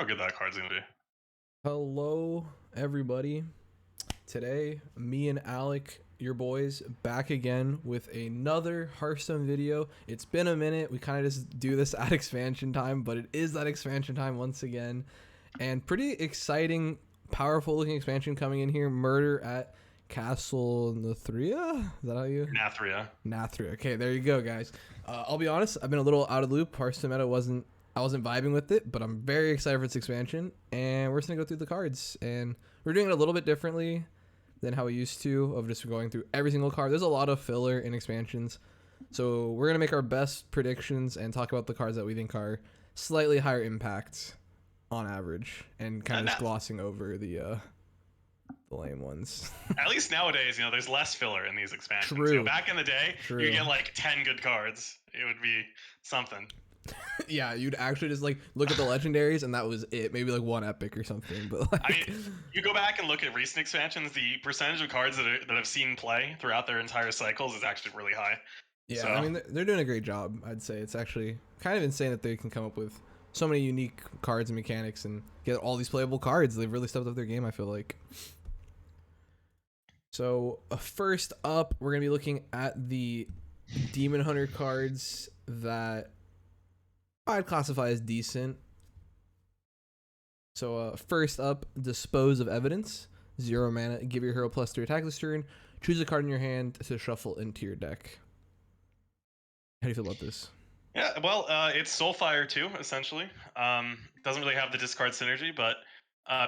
how good that card's gonna be. Hello, everybody. Today, me and Alec, your boys, back again with another Hearthstone video. It's been a minute. We kind of just do this at expansion time, but it is that expansion time once again. And pretty exciting, powerful looking expansion coming in here. Murder at Castle Nathria? Is that how you? Nathria. Nathria. Okay, there you go, guys. I'll be honest, I've been a little out of the loop. Hearthstone meta I wasn't vibing with it, but I'm very excited for its expansion, and we're just gonna go through the cards, and we're doing it a little bit differently than how we used to, of just going through every single card. There's a lot of filler in expansions, so we're gonna make our best predictions and talk about the cards that we think are slightly higher impact on average, and kind of just glossing over the lame ones. At least nowadays, there's less filler in these expansions. True. Back in the day, True. you get like 10 good cards. It would be something. Yeah, you'd actually just like look at the legendaries and that was it. Maybe like one epic or something. But like, I mean, you go back and look at recent expansions, the percentage of cards that have seen play throughout their entire cycles is actually really high. yeah, So, I mean they're doing a great job. I'd say it's actually kind of insane that they can come up with so many unique cards and mechanics and get all these playable cards. They've really stepped up their game, I feel like. So first up, we're gonna be looking at the Demon Hunter cards that I'd classify as decent. So first up, Dispose of Evidence. 0 mana, give your hero +3 attack this turn. Choose a card in your hand to shuffle into your deck. How do you feel about this? yeah, well, it's Soulfire too, essentially. Doesn't really have the discard synergy, but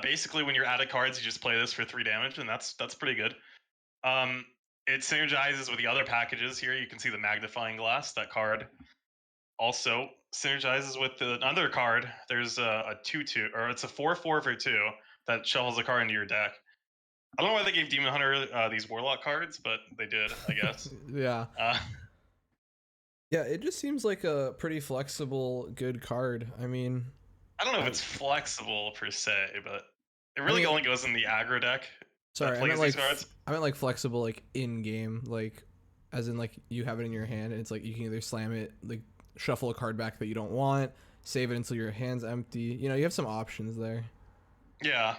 basically when you're out of cards, you just play this for 3 damage, and that's pretty good. It synergizes with the other packages here. You can see the Magnifying Glass. That card also synergizes with another card. There's a 2/2, or it's a 4/4 for 2 that shuffles a card into your deck. I don't know why they gave Demon Hunter these Warlock cards, but they did, I guess. Yeah. Uh, Yeah, it just seems like a pretty flexible, good card. I mean, I don't know if it's flexible per se, but it really mean, only goes in the aggro deck. Sorry, that plays these cards. I meant like flexible, like in game, like as in like you have it in your hand, and it's like you can either slam it, like shuffle a card back that you don't want, save it until your hand's empty. You know, you have some options there. Yeah,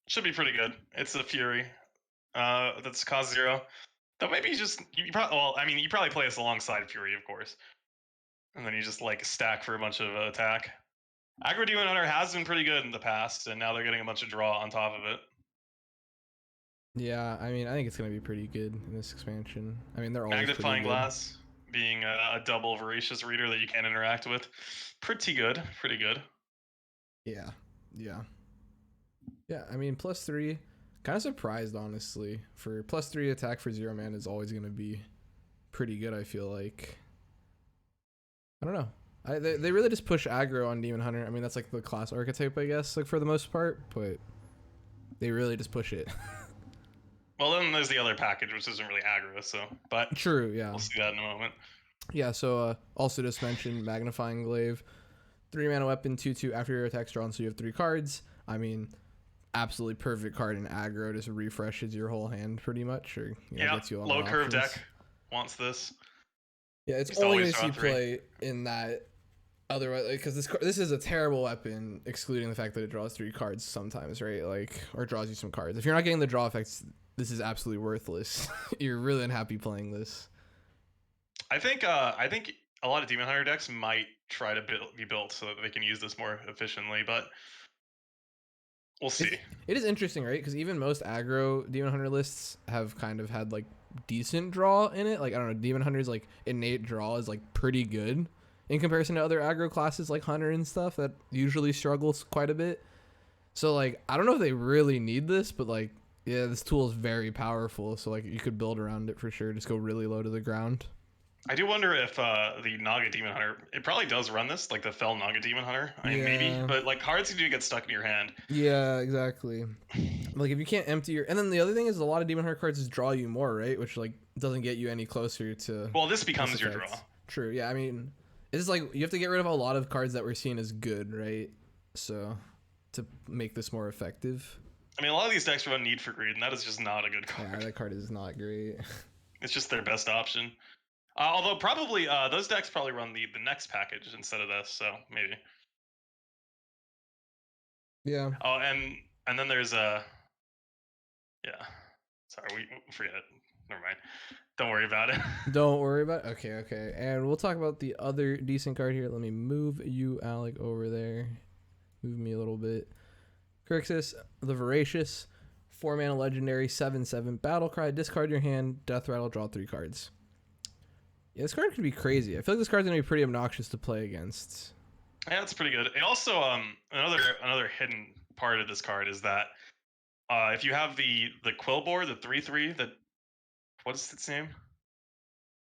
should be pretty good. It's a Fury. That's cost 0. Though maybe you probably, well, I mean, you probably play this alongside Fury, of course, and then you just like stack for a bunch of attack. Aggro Demon Hunter has been pretty good in the past, and now they're getting a bunch of draw on top of it. Yeah, I mean, I think it's gonna be pretty good in this expansion. I mean, they're always Magnifying pretty good. Glass being a double Voracious Reader that you can interact with, pretty good, pretty good. Yeah, yeah, yeah. I mean, +3. Kind of surprised, honestly. For +3 attack for 0 mana is always gonna be pretty good. I feel like. I don't know. They really just push aggro on Demon Hunter. I mean, that's like the class archetype, I guess, like for the most part. But they really just push it. Well, then there's the other package, which isn't really aggro, so, but True, yeah. we'll see that in a moment. Yeah, so also just mentioned Magnifying Glaive. 3 mana weapon, 2/2 after your attack's drawn, so you have 3 cards. I mean, absolutely perfect card in aggro. Just refreshes your whole hand pretty much, or gets you all low curve options. deck wants this. Yeah, it's only going to see play in that. Otherwise, because this is a terrible weapon, excluding the fact that it draws 3 cards sometimes, right? Like, or draws you some cards. If you're not getting the draw effects, this is absolutely worthless. You're really unhappy playing this. I think a lot of Demon Hunter decks might try to be built so that they can use this more efficiently, but we'll see. It is interesting, right? Because even most aggro Demon Hunter lists have kind of had like decent draw in it. Like, I don't know, Demon Hunter's like innate draw is like pretty good in comparison to other aggro classes like Hunter and stuff that usually struggles quite a bit. So like, I don't know if they really need this, but like, yeah, this tool is very powerful. So like, you could build around it for sure. Just go really low to the ground. I do wonder if the Naga Demon Hunter, it probably does run this, like the Fell Naga Demon Hunter. I mean, maybe, but like cards do get stuck in your hand. Yeah, exactly. Like if you can't empty your, and then the other thing is a lot of Demon Hunter cards just draw you more, right? Which like doesn't get you any closer to. Well, this becomes your draw. True. Yeah, I mean, it's like you have to get rid of a lot of cards that we're seeing as good, right? So to make this more effective. I mean, a lot of these decks run Need for Greed, and that is just not a good card. Yeah, that card is not great. It's just their best option. Although probably those decks probably run the next package instead of this, so maybe. Yeah. Oh, and then there's a yeah. Sorry, we forget it. Never mind. Don't worry about it. Don't worry about it. Okay, okay. And we'll talk about the other decent card here. Let me move you, Alec, over there. Move me a little bit. Crixus, the Voracious, 4-mana legendary, 7/7 battle cry. Discard your hand, death rattle, draw 3 cards. Yeah, this card could be crazy. I feel like this card's gonna be pretty obnoxious to play against. Yeah, that's pretty good. It also another hidden part of this card is that if you have the quill board, the 3/3, that what is its name?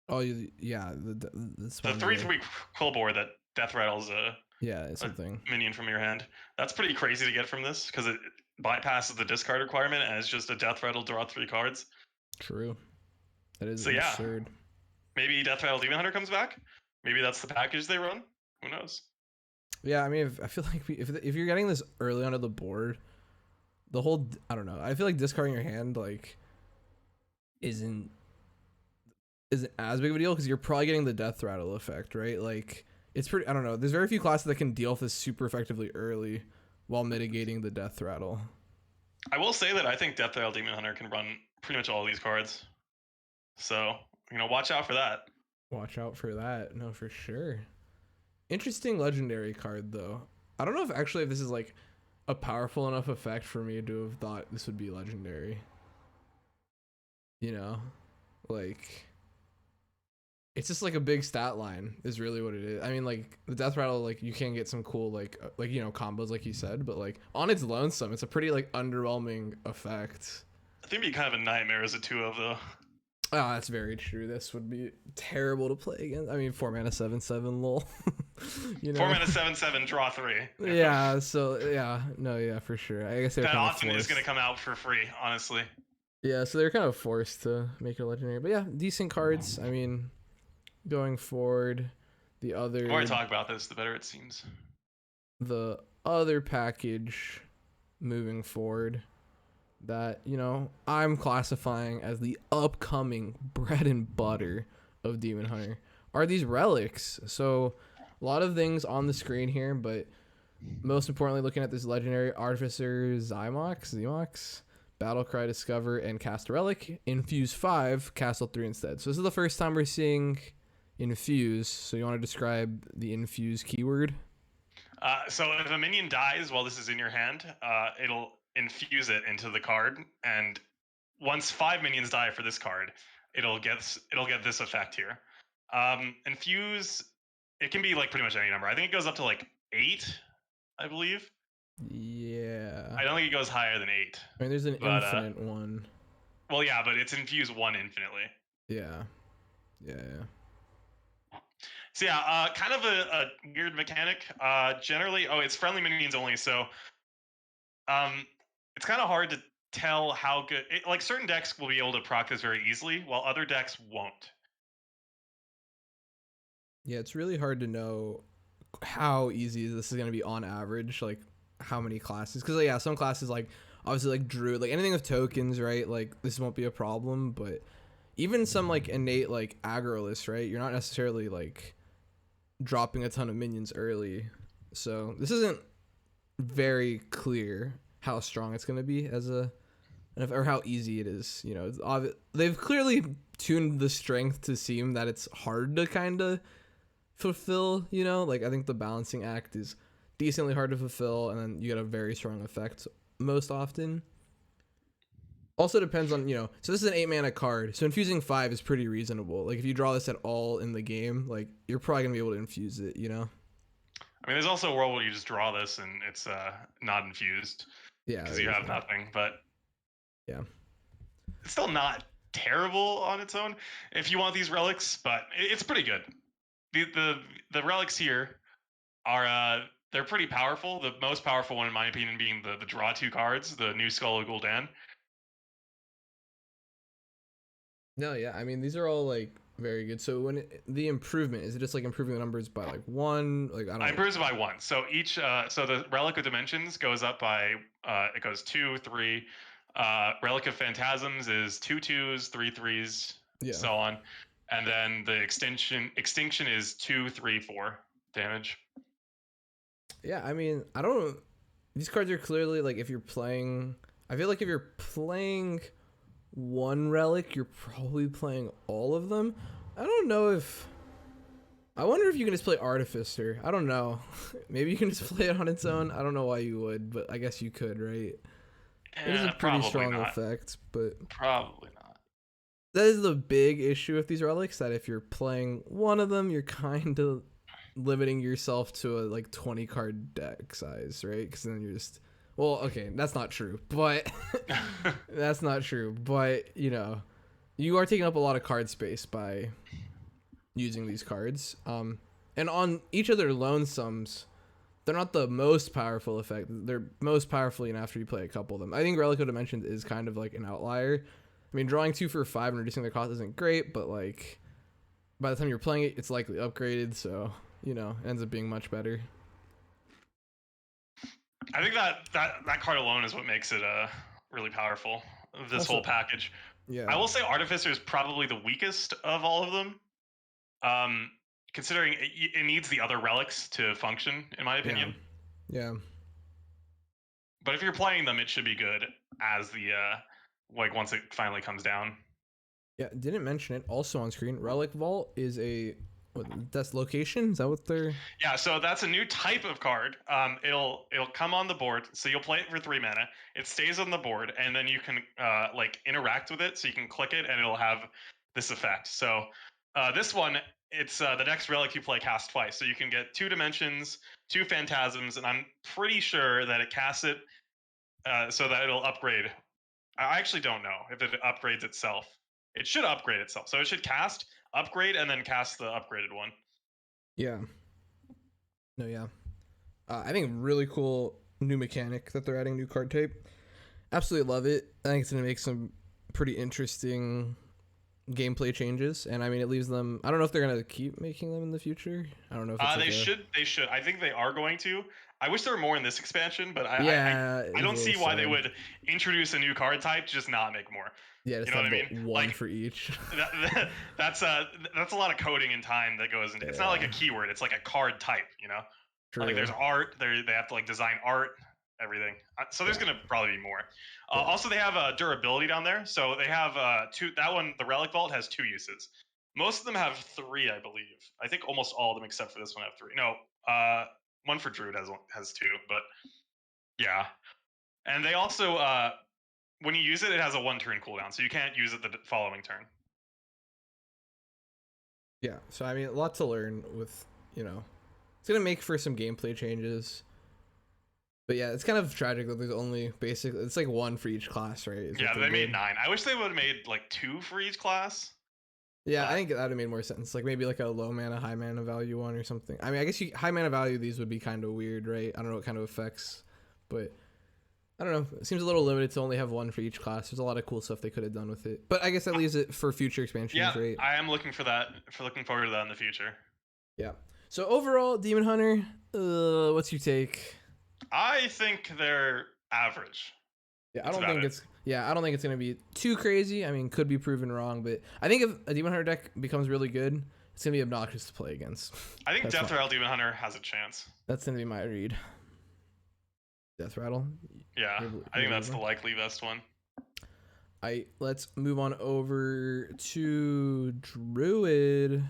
Oh, yeah, this The one. 3/3 quill board that death rattles Yeah, it's a something. minion from your hand. That's pretty crazy to get from this because it bypasses the discard requirement and it's just a death rattle, draw 3 cards. True. That is So yeah, absurd. maybe Death Rattle Demon Hunter comes back. Maybe that's the package they run. Who knows? Yeah, I mean, I feel like if you're getting this early onto the board, the whole I don't know. I feel like discarding your hand like isn't as big of a deal because you're probably getting the death rattle effect, right? Like it's pretty. I don't know. There's very few classes that can deal with this super effectively early while mitigating the death rattle. I will say that I think Death Rattle Demon Hunter can run pretty much all these cards. So, watch out for that. Watch out for that. No, for sure. Interesting legendary card though. I don't know if this is like a powerful enough effect for me to have thought this would be legendary. You know, like it's just like a big stat line is really what it is. I mean, like the death rattle, like you can get some cool like combos like you said, but like on its lonesome, it's a pretty like underwhelming effect. I think it'd be kind of a nightmare as a 2 of though. Oh, that's very true. This would be terrible to play against. I mean, 4-mana 7/7 lol. 4-mana 7/7 draw 3. Yeah. So yeah, no, yeah, for sure. I guess they're That kind of often is forced. going to come out for free, honestly. Yeah, so they're kind of forced to make it legendary. But yeah, decent cards. I mean, going forward, the The more I talk about this, the better it seems. The other package moving forward that, I'm classifying as the upcoming bread and butter of Demon Hunter are these relics. So a lot of things on the screen here, but most importantly, looking at this legendary Artificer Zemox, Battlecry Discover, and Cast a Relic. Infuse 5, Castle 3 instead. So this is the first time we're seeing Infuse. So you want to describe the Infuse keyword? So if a minion dies while this is in your hand, it'll infuse it into the card, and once 5 minions die for this card, it'll get this effect here. Infuse, it can be like pretty much any number. I think it goes up to like 8, I believe. Yeah. I don't think it goes higher than 8. I mean, there's an infinite one. Well, yeah, but it's infuse 1 infinitely. Yeah. So yeah, kind of a weird mechanic. Generally, it's friendly minions only, so it's kind of hard to tell how good. Like certain decks will be able to proc this very easily, while other decks won't. Yeah, it's really hard to know how easy this is going to be on average, like how many classes. Because, yeah, some classes, like, obviously, like Druid, like anything with tokens, right? Like, this won't be a problem. But even some, like, innate, like, aggro lists, right? You're not necessarily, like, dropping a ton of minions early. So, this isn't very clear how strong it's going to be or how easy it is. They've clearly tuned the strength to seem that it's hard to kind of fulfill, like I think the balancing act is decently hard to fulfill, and then you get a very strong effect most often. Also depends on, so this is an 8-mana card, so infusing 5 is pretty reasonable. Like if you draw this at all in the game, like you're probably gonna be able to infuse it. I mean, there's also a world where you just draw this and it's not infused. Yeah, because you have nothing, but yeah, it's still not terrible on its own if you want these relics, but it's pretty good. The relics here are they're pretty powerful. The most powerful one, in my opinion, being the draw 2 cards, the new Skull of Gul'dan. No, yeah, I mean these are all like very good. So the improvement, is it just like improving the numbers by like 1? Like I don't know. Improves by 1. So each so the Relic of Dimensions goes up by it goes 2, 3. Relic of Phantasms is 2 2s, 3 3s, so on. And then the extinction is 2, 3, 4 damage. Yeah, I mean, I don't these cards are clearly like if you're playing. I feel like if you're playing one relic, you're probably playing all of them. I don't know if. I wonder if you can just play Artificer. I don't know. Maybe you can just play it on its own. I don't know why you would, but I guess you could, right? It is a pretty Probably strong not. effect, but Probably not. that is the big issue with these relics. That if you're playing one of them, you're kind of limiting yourself to a like 20 card deck size, right? Because then you're just well, okay, that's not true, but that's not true. But you know, you are taking up a lot of card space by using these cards. And on each of their loan sums, they're not the most powerful effect. They're most powerful after you play a couple of them. I think Relic of Dimensions is kind of like an outlier. I mean, drawing 2 for 5 and reducing their cost isn't great, but like by the time you're playing it, it's likely upgraded, so you know, it ends up being much better. I think that card alone is what makes it really powerful. This Also, whole package. yeah, I will say Artificer is probably the weakest of all of them. Considering it needs the other relics to function, in my opinion. yeah. But if you're playing them, it should be good as the like once it finally comes down. Yeah, didn't mention it. Also on screen, Relic Vault is a that's location. Is that what they're? Yeah, so that's a new type of card. It'll come on the board, so you'll play it for 3 mana. It stays on the board, and then you can like interact with it. So you can click it, and it'll have this effect. So this one, it's the next relic you play cast twice, so you can get 2 dimensions, 2 phantasms, and I'm pretty sure that it casts it so that it'll upgrade. I actually don't know if it upgrades itself. It should upgrade itself, so it should cast, upgrade, and then cast the upgraded one. Yeah. No, yeah. I think really cool new mechanic that they're adding, new card type. Absolutely love it. I think it's gonna make some pretty interesting gameplay changes, and I mean it leaves them. I don't know if they're gonna keep making them in the future. I don't know if it's They like should. They should. I think they are going to. I wish there were more in this expansion, but yeah, I don't see why they would introduce a new card type to just not make more. Yeah, just You know have what I mean? one Like for each. that's a lot of coding and time that goes into. It's not like a keyword. It's like a card type. You know, True. like there's art. They have to like design art, everything. So there's gonna probably be more. Also, they have durability down there. So they have 2. That one, the Relic Vault, has 2 uses. Most of them have 3, I believe. I think almost all of them except for this one have 3. No, one for Druid has 2, but yeah. And they also when you use it, it has a 1-turn cooldown, so you can't use it the following turn. Yeah, so I mean, a lot to learn with, you know, it's gonna make for some gameplay changes. But yeah, it's kind of tragic that there's only basically it's like 1 for each class, right? Yeah, they made 9. I wish they would have made like 2 for each class. Yeah, I think that would have made more sense. Like maybe like a low mana, high mana value one or something. I mean, I guess high mana value these would be kind of weird, right? I don't know what kind of effects, but I don't know. It seems a little limited to only have 1 for each class. There's a lot of cool stuff they could have done with it. But I guess that leaves it for future expansions, yeah, right? I am looking for that. Looking forward to that in the future. Yeah. So overall, Demon Hunter, what's your take? I think they're average. Yeah, I don't think it's gonna be too crazy. I mean, could be proven wrong, but I think if a Demon Hunter deck becomes really good, it's gonna be obnoxious to play against. I think Death Rattle Demon Hunter has a chance. That's gonna be my read. Death Rattle. Yeah, I think that's the likely best one. Let's move on over to Druid.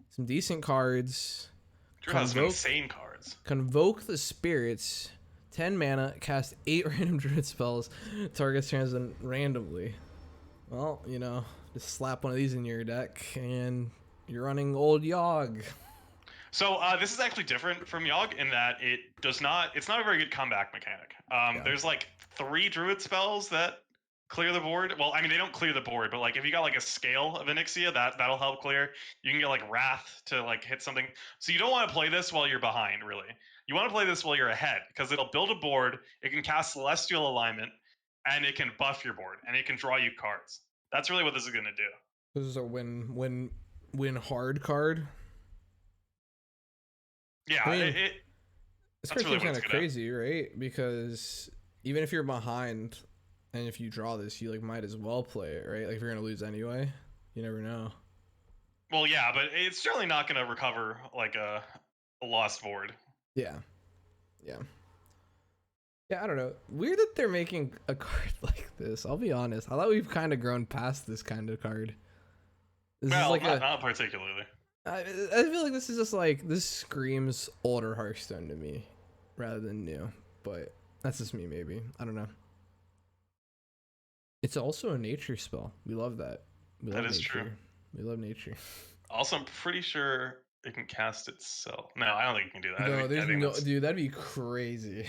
Some decent cards. Druid has some insane cards. Convoke the Spirits. 10 mana, cast 8 random Druid spells, targets transcend randomly. Well, you know, just slap one of these in your deck, and you're running Old Yogg. So this is actually different from Yogg in that it's not a very good comeback mechanic. There's like 3 Druid spells that clear the board. Well, I mean, they don't clear the board, but like if you got like a Scale of Onyxia, that'll help clear. You can get like Wrath to like hit something. So you don't want to play this while you're behind, really. You want to play this while you're ahead, because it'll build a board, it can cast Celestial Alignment, and it can buff your board, and it can draw you cards. That's really what this is going to do. This is a win hard card. Yeah, I mean, this card really seems kind of crazy, right? Because even if you're behind, and if you draw this, you like might as well play it, right? Like if you're gonna lose anyway, you never know. Well, yeah, but it's certainly not going to recover like a lost board. Yeah, yeah. Yeah, I don't know. Weird that they're making a card like this. I'll be honest. I thought we've kind of grown past this kind of card. This is Well, like not a. not particularly. I feel like this is just like this screams older Hearthstone to me, rather than new. But that's just me, maybe. I don't know. It's also a nature spell. We love that. We That love is true. nature. We love nature. Also, I'm pretty sure it can cast itself. No, I don't think it can do that. No, I there's think no that's. dude. That'd be crazy.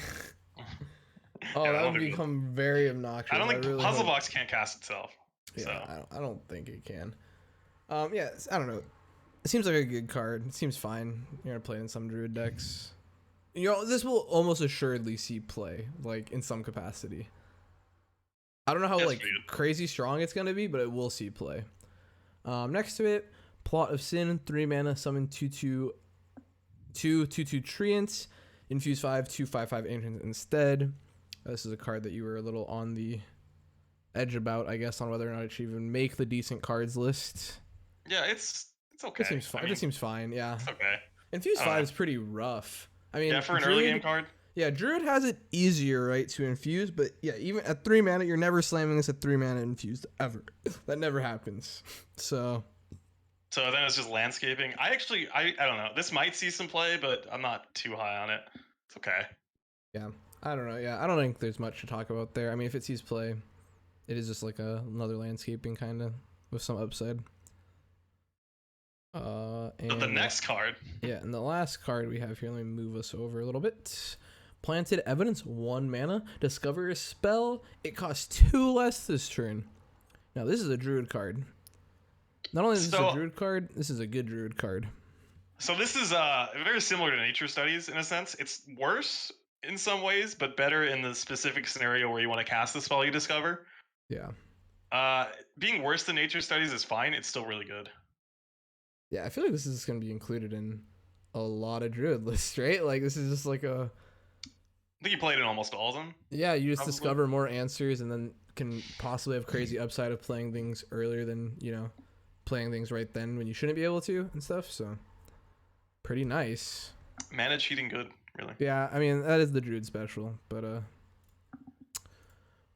Oh, Yeah, I that don't would think it. become very I obnoxious. don't I think really Puzzle hope. Box can't cast itself. So Yeah, I don't think it can. Yeah, I don't know. It seems like a good card. It seems fine. You're gonna play in some Druid decks. You know, this will almost assuredly see play, like in some capacity. I don't know how that's like pretty good. crazy strong it's gonna be, but it will see play. Next to it, Plot of Sin, 3 mana, summon 2/2 treants, infuse 5/2/5/5 ancients instead. This is a card that you were a little on the edge about, I guess, on whether or not it should even make the decent cards list. Yeah, it's okay. It seems fine. I mean, It seems fine. Yeah, it's okay. infuse I don't 5 know. is pretty rough. I Yeah, mean, for an early game Druid. card. Yeah, Druid has it easier, right, to infuse, but yeah, even at 3 mana, you're never slamming this at 3 mana infused ever. That never happens. So So then it's just landscaping. I don't know. This might see some play, but I'm not too high on it. It's okay. yeah, I don't know. Yeah, I don't think there's much to talk about there. I mean, if it sees play, it is just like another landscaping kind of with some upside. And But the next card, yeah, and the last card we have here, let me move us over a little bit. Planted Evidence, 1 mana. Discover a spell. It costs 2 less this turn. Now, this is a Druid card. Not only is this a Druid card, this is a good Druid card. so this is very similar to Nature Studies in a sense. It's worse in some ways, but better in the specific scenario where you want to cast the spell you discover. Yeah. Being worse than Nature Studies is fine. It's still really good. Yeah, I feel like this is going to be included in a lot of Druid lists, right? Like, this is just like a... I think you played in almost all of them. Yeah, you just Probably. discover more answers and then can possibly have crazy upside of playing things earlier than, you know, playing things right then when you shouldn't be able to and stuff. So, pretty nice. Mana cheating good, really. Yeah, I mean, that is the Druid special. But,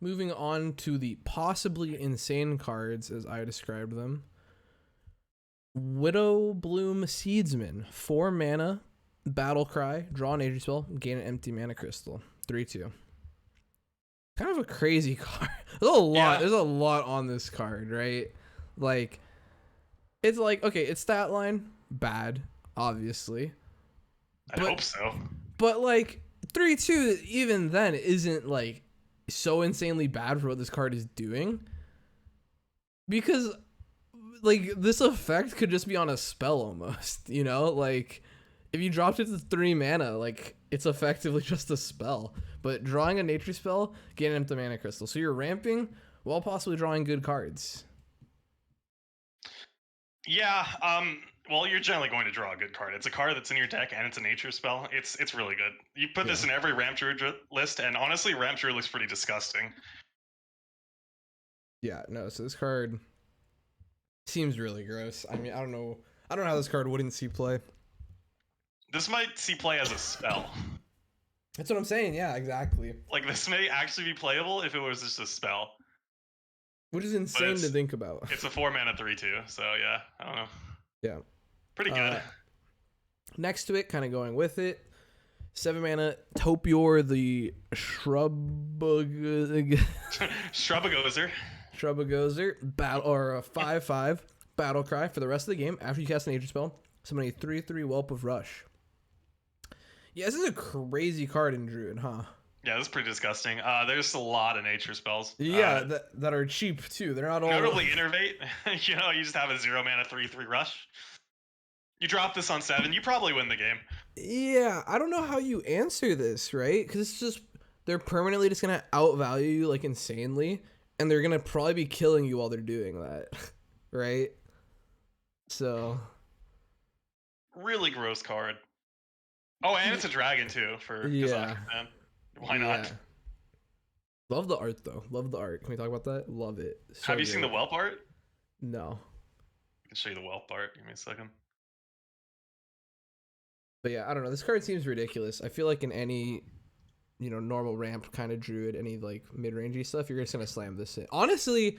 moving on to the possibly insane cards as I described them. Widow Bloom Seedsman, 4 mana, Battle Cry, draw an energy spell, gain an empty mana crystal, 3/2. Kind of a crazy card. There's a lot. Yeah. There's a lot on this card, right? Like, it's like, okay, its stat line bad, obviously, I hope so. but like 3/2 even then isn't like so insanely bad for what this card is doing, because like this effect could just be on a spell almost, you know? Like if you dropped it to 3 mana, like it's effectively just a spell. But drawing a nature spell, getting empty mana crystal. So you're ramping while possibly drawing good cards. Yeah. Well, you're generally going to draw a good card. It's a card that's in your deck and it's a nature spell. It's really good. You put this in every Ramp Druid list, and honestly, Ramp Druid looks pretty disgusting. Yeah, no, so this card seems really gross. I mean, I don't know how this card wouldn't see play. This might see play as a spell. That's what I'm saying. Yeah, exactly. Like, this may actually be playable if it was just a spell. Which is insane to think about. It's a 4 mana 3/2, so yeah, I don't know. Yeah. Pretty good. Next to it, kind of going with it, 7 mana Topior the Shrubbagozer. Shrubbagozer, battle or a 5/5 battle cry for the rest of the game. After you cast an nature spell, summon a 3/3 Whelp of Rush. Yeah, this is a crazy card in Druid, huh? Yeah, this is pretty disgusting. There's a lot of nature spells. Yeah, that are cheap too. They're not all notably Innervate. You know, you just have a 0 mana 3/3 rush. You drop this on 7, you probably win the game. Yeah, I don't know how you answer this, right? Because it's just they're permanently just gonna outvalue you like insanely, and they're gonna probably be killing you while they're doing that, right? So really gross card. Oh, and it's a dragon too for yeah. Why not? Love the art though. Love the art. Can we talk about that? Love it. So have you seen the whelp art? No. I can show you the whelp art. Give me a second. But yeah, I don't know. This card seems ridiculous. I feel like in any normal ramp kind of druid, any like mid-rangey stuff, you're just gonna slam this in. Honestly,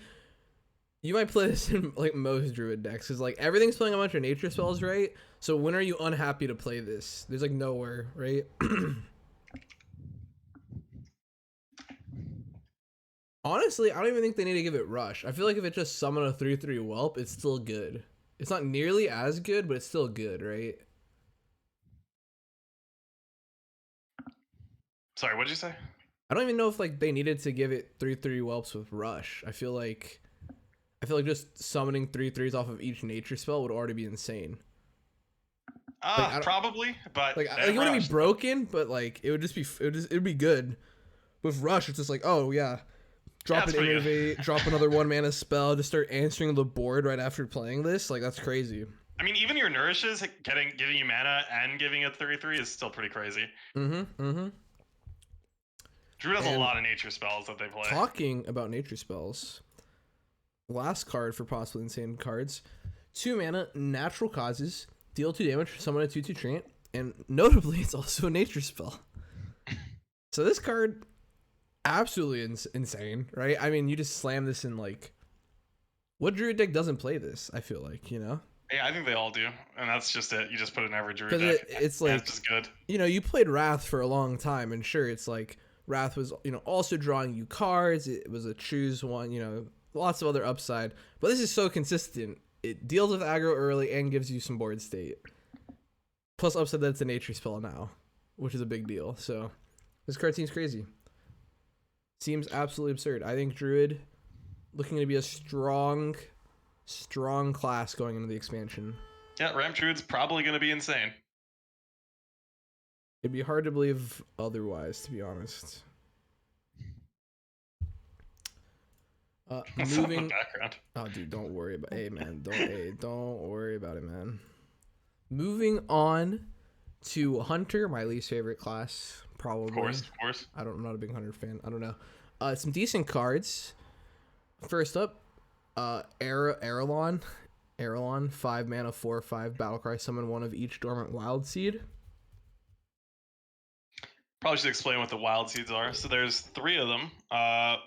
you might play this in like most druid decks because like everything's playing a bunch of nature spells, right? So when are you unhappy to play this? There's like nowhere, right? Honestly, I don't even think they need to give it rush. I feel like if it just summon a 3/3 whelp, it's still good. It's not nearly as good, but it's still good, right? Sorry, what did you say? I don't even know if like they needed to give it 3/3 whelps with rush. I feel like just summoning 3/3s off of each nature spell would already be insane. Like, Probably, but like it wouldn't be broken, but like it would be good. With rush, it's just like, oh yeah, drop an innervate, drop another 1-mana spell, just start answering the board right after playing this. Like that's crazy. I mean, even your nourishes giving you mana and giving it 3/3 is still pretty crazy. Druid has a lot of nature spells that they play. Talking about nature spells, last card for possibly insane cards, 2 mana, natural causes, deal 2 damage, summon a 2/2 treant, and notably, it's also a nature spell. So this card, absolutely insane, right? I mean, you just slam this in like, what druid deck doesn't play this? I feel like, Yeah, I think they all do, and that's just it. You just put it in every druid deck. It's like, it's just good. You played Wrath for a long time, and sure, it's like Wrath was, also drawing you cards. It was a choose one, lots of other upside. But this is so consistent. It deals with aggro early and gives you some board state. Plus upside that it's a nature spell now, which is a big deal. So this card seems crazy. Seems absolutely absurd. I think Druid looking to be a strong class going into the expansion. Yeah, Ramp Druid's probably going to be insane. It'd be hard to believe otherwise, to be honest. Moving background. Oh, dude, don't worry about. Hey, man, don't worry about it, man. Moving on to Hunter, my least favorite class, probably. Of course. I'm not a big Hunter fan. I don't know. Some decent cards. First up, Arelon, 5 mana, 4/5 battlecry. Summon one of each dormant wild seed. Probably should explain what the wild seeds are. So there's 3 of them.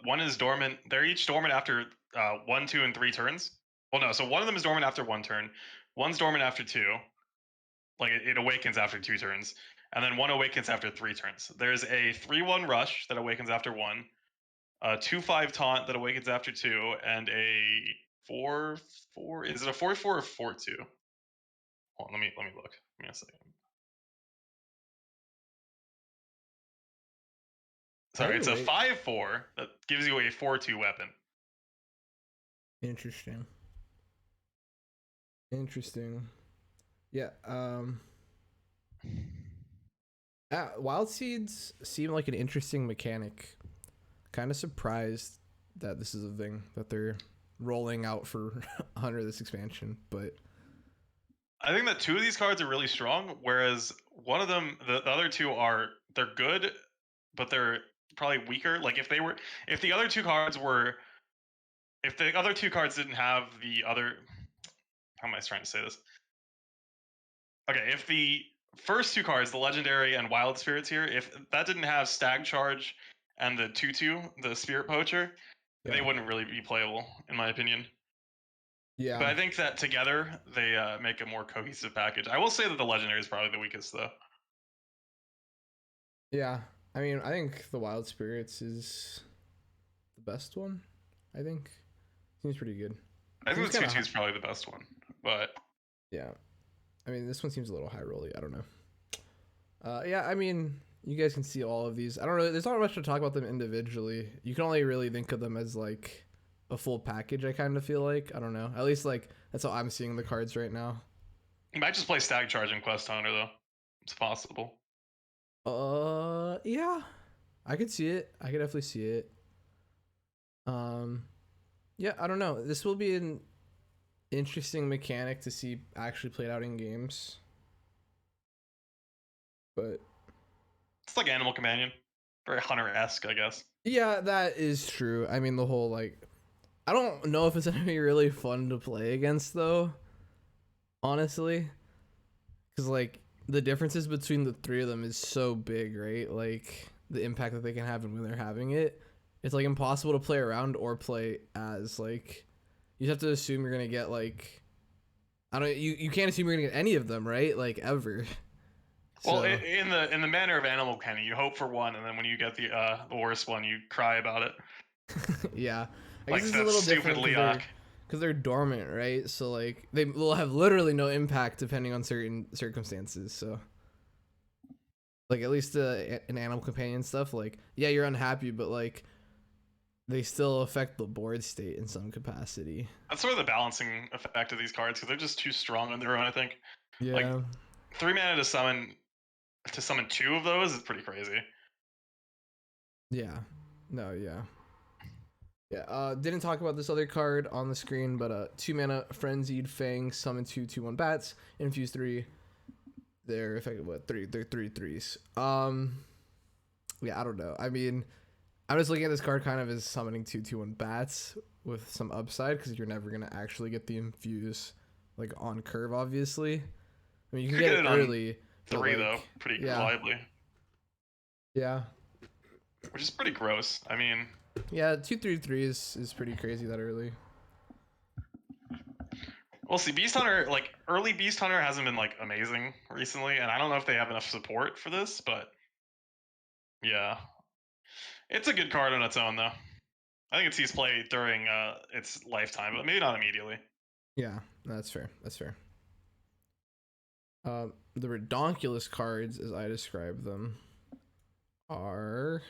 One is dormant. They're each dormant after 1, 2, and 3 turns. Well, no. So one of them is dormant after 1 turn. One's dormant after 2. Like it awakens after 2 turns, and then one awakens after 3 turns. There's a 3/1 rush that awakens after 1. A 2/5 taunt that awakens after 2, and a 4/4. Is it a 4/4 or 4/2? Hold on, let me look. Give me a second. Sorry, it's a 5/4 that gives you a 4/2 weapon. Interesting. Yeah. Wild seeds seem like an interesting mechanic. Kind of surprised that this is a thing that they're rolling out for Hunter this expansion, but I think that 2 of these cards are really strong, whereas one of them, the other 2 they're good, but they're probably weaker. Like if the other 2 cards didn't have the other, how am I trying to say this? Okay, if the first 2 cards, the legendary and wild spirits here, if that didn't have stag charge and the 2/2, the spirit poacher, they wouldn't really be playable, in my opinion. Yeah. But I think that together they make a more cohesive package. I will say that the legendary is probably the weakest, though. Yeah, I mean, I think the wild spirits is the best one. I think seems pretty good. I think the 2/2 is probably the best one, but yeah, I mean, this one seems a little high rolly. I don't know. Yeah, I mean, you guys can see all of these. I don't know. There's not much to talk about them individually. You can only really think of them as like a full package. I kind of feel like, I don't know. At least like that's how I'm seeing the cards right now. You might just play stag charge in Quest Hunter though. It's possible. Yeah, I could see it. I could definitely see it. Yeah, I don't know. This will be an interesting mechanic to see actually played out in games. But it's like Animal Companion, very Hunter-esque, I guess. Yeah, that is true. I mean, the whole like, I don't know if it's gonna be really fun to play against though, honestly, because like the differences between the 3 of them is so big, right? Like the impact that they can have and when they're having it, it's like impossible to play around or play as. Like, you have to assume you're gonna get like, I don't, you can't assume you're gonna get any of them, right? Like, ever. Well, So in the manner of Animal Kenny, you hope for one, and then when you get the worst one, you cry about it. yeah, I Like guess it's a that little stupid different Leok. because they're dormant, right? So like they will have literally no impact depending on certain circumstances. So like at least an animal companion stuff, like yeah, you're unhappy, but like they still affect the board state in some capacity. That's sort of the balancing effect of these cards because they're just too strong on their own. I think like Yeah, 3 mana to summon 2 of those is pretty crazy. yeah, no, yeah. Yeah, didn't talk about this other card on the screen, but 2 mana Frenzied Fang, summon 2/1 bats, infuse 3. They're effective what? They're 3/3s. Yeah, I don't know. I mean, I'm just looking at this card kind of as summoning 2/1 bats with some upside because you're never gonna actually get the infuse like on curve, obviously. I mean, you can get it early. 3 like, though, pretty yeah, reliably, yeah, which is pretty gross. I mean, yeah. 2/3/3 is pretty crazy that early. we'll see. Beast Hunter, like early Beast Hunter, hasn't been like amazing recently, and I don't know if they have enough support for this, but yeah, it's a good card on its own though. I think it sees play during its lifetime, but maybe not immediately. Yeah, that's fair. That's fair. The redonkulous cards, as I describe them, are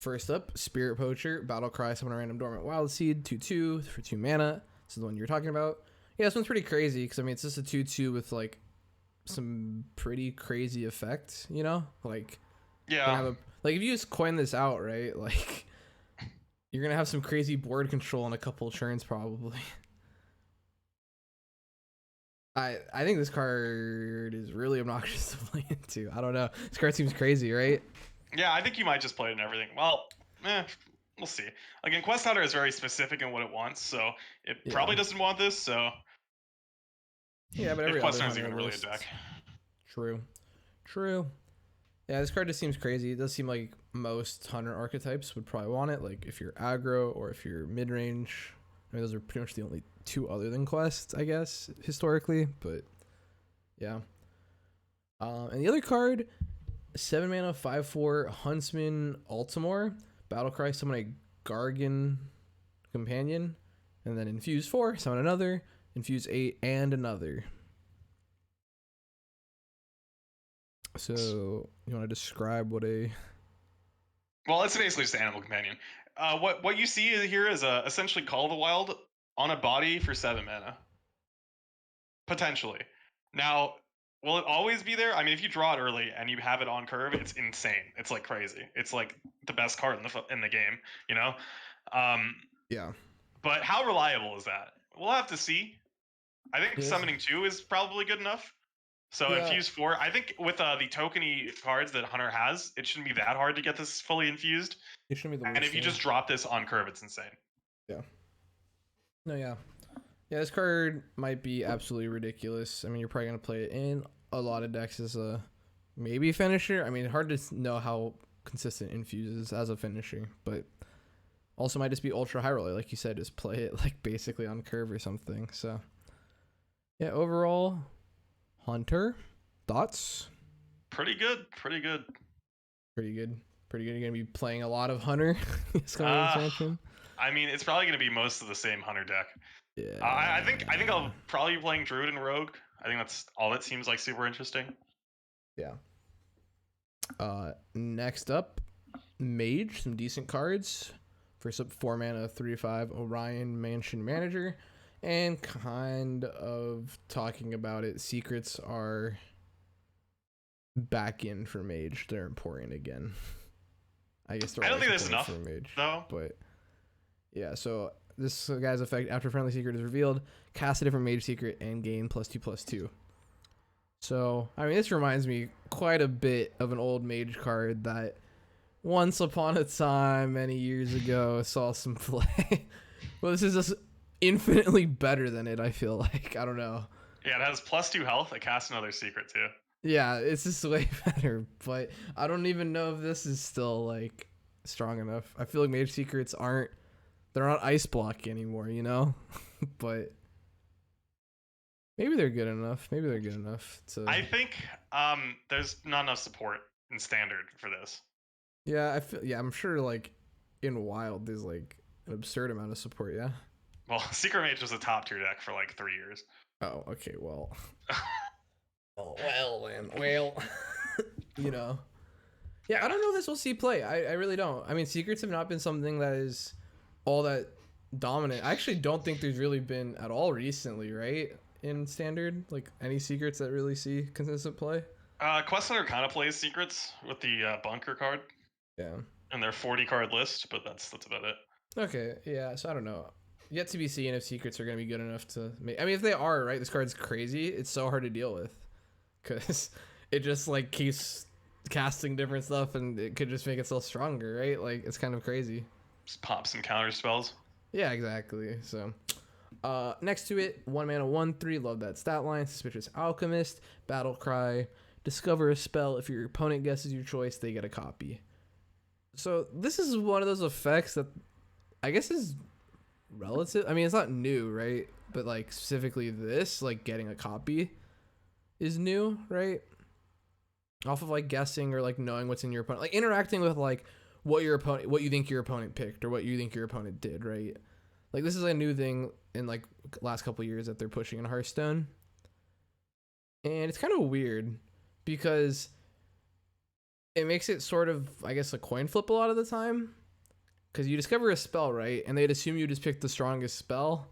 first up, Spirit Poacher, Battle Cry, summon a random dormant wild seed, 2/2 for 2 mana. This is the one you're talking about. Yeah, this one's pretty crazy because I mean it's just a 2/2 with like some pretty crazy effects, you know? Like Yeah. like if you just coin this out, right? Like you're gonna have some crazy board control in a couple turns probably. I think this card is really obnoxious to play into. I don't know. This card seems crazy, right? Yeah, I think you might just play it in everything. Well, we'll see. Again, Quest Hunter is very specific in what it wants, so it probably doesn't want this. So yeah, but every if Quest other Hunter's hunter even really a lists. deck. True. Yeah, this card just seems crazy. It does seem like most hunter archetypes would probably want it. Like if you're aggro or if you're mid range. I mean, those are pretty much the only 2 other than quests, I guess, historically. But yeah. And the other card, 7 mana, 5/4 Huntsman Altimore, Battlecry, summon a Gargan companion, and then infuse 4, summon another, infuse 8, and another. So you want to describe what a? Well, it's basically just an animal companion. What you see here is essentially Call of the Wild on a body for 7 mana. Potentially. Now, will it always be there? I mean, if you draw it early and you have it on curve, it's insane. It's like crazy. It's like the best card in the game, you know? Yeah. But how reliable is that? We'll have to see. I think Yes. summoning 2 is probably good enough. So Yeah. infuse 4. I think with the tokeny cards that Hunter has, it shouldn't be that hard to get this fully infused. It shouldn't be the worst. And if you just drop this on curve, it's insane. Yeah. No, yeah. Yeah, this card might be absolutely ridiculous. I mean, you're probably going to play it in a lot of decks as a maybe finisher. I mean, hard to know how consistent infuse is as a finisher, but also might just be ultra high roller. Like you said, just play it like basically on curve or something. So, yeah, overall, Hunter, thoughts? Pretty good. Pretty good. You're going to be playing a lot of Hunter this coming expansion. I mean, it's probably going to be most of the same Hunter deck. Yeah. I think I'll probably be playing Druid and Rogue. I think that's all that seems like super interesting. Yeah. Next up, Mage, some decent cards. First up, 4 mana, 3/5 Orion Mansion Manager. And kind of talking about it, secrets are back in for Mage. They're important again. I guess I don't think that's enough for Mage, though. but yeah, so this guy's effect, after friendly secret is revealed, cast a different Mage secret and gain +2/+2. So, I mean, this reminds me quite a bit of an old Mage card that once upon a time, many years ago, saw some play. Well, this is just infinitely better than it, I feel like. I don't know. Yeah, it has +2 health. It casts another secret too. Yeah, it's just way better. But I don't even know if this is still like strong enough. I feel like Mage Secrets they're not ice block anymore, you know? But maybe they're good enough. Maybe they're good enough to. I think there's not enough support in standard for this. Yeah, I'm sure like in Wild there's like an absurd amount of support. Yeah. Well, Secret Mage was a top tier deck for like 3 years. Oh, okay. Well. Well, man. Well, you know. Yeah, I don't know if this will see play. I really don't. I mean, secrets have not been something that is all that dominant. I actually don't think there's really been at all recently, right? In standard, like any secrets that really see consistent play. Questliner kind of plays secrets with the bunker card Yeah. and their 40 card list, but that's about it. Okay. Yeah. So I don't know. Yet to be seen if secrets are gonna be good enough to make. I mean, if they are, right, this card's crazy. It's so hard to deal with, cause it just like keeps casting different stuff, and it could just make itself stronger, right? Like it's kind of crazy. Just pop some counter spells. Yeah, exactly. So, next to it, 1 mana, 1/3. Love that stat line. Suspicious Alchemist, Battle Cry. Discover a spell. If your opponent guesses your choice, they get a copy. So this is one of those effects that I guess is relative. I mean, it's not new, right? But like specifically this, like getting a copy, is new, right? Off of like guessing or like knowing what's in your opponent, like interacting with like what you think your opponent picked or what you think your opponent did, right? Like this is a new thing in like last couple years that they're pushing in Hearthstone, and it's kind of weird because it makes it sort of, I guess, a coin flip a lot of the time, because you discover a spell, right, and they'd assume you just picked the strongest spell,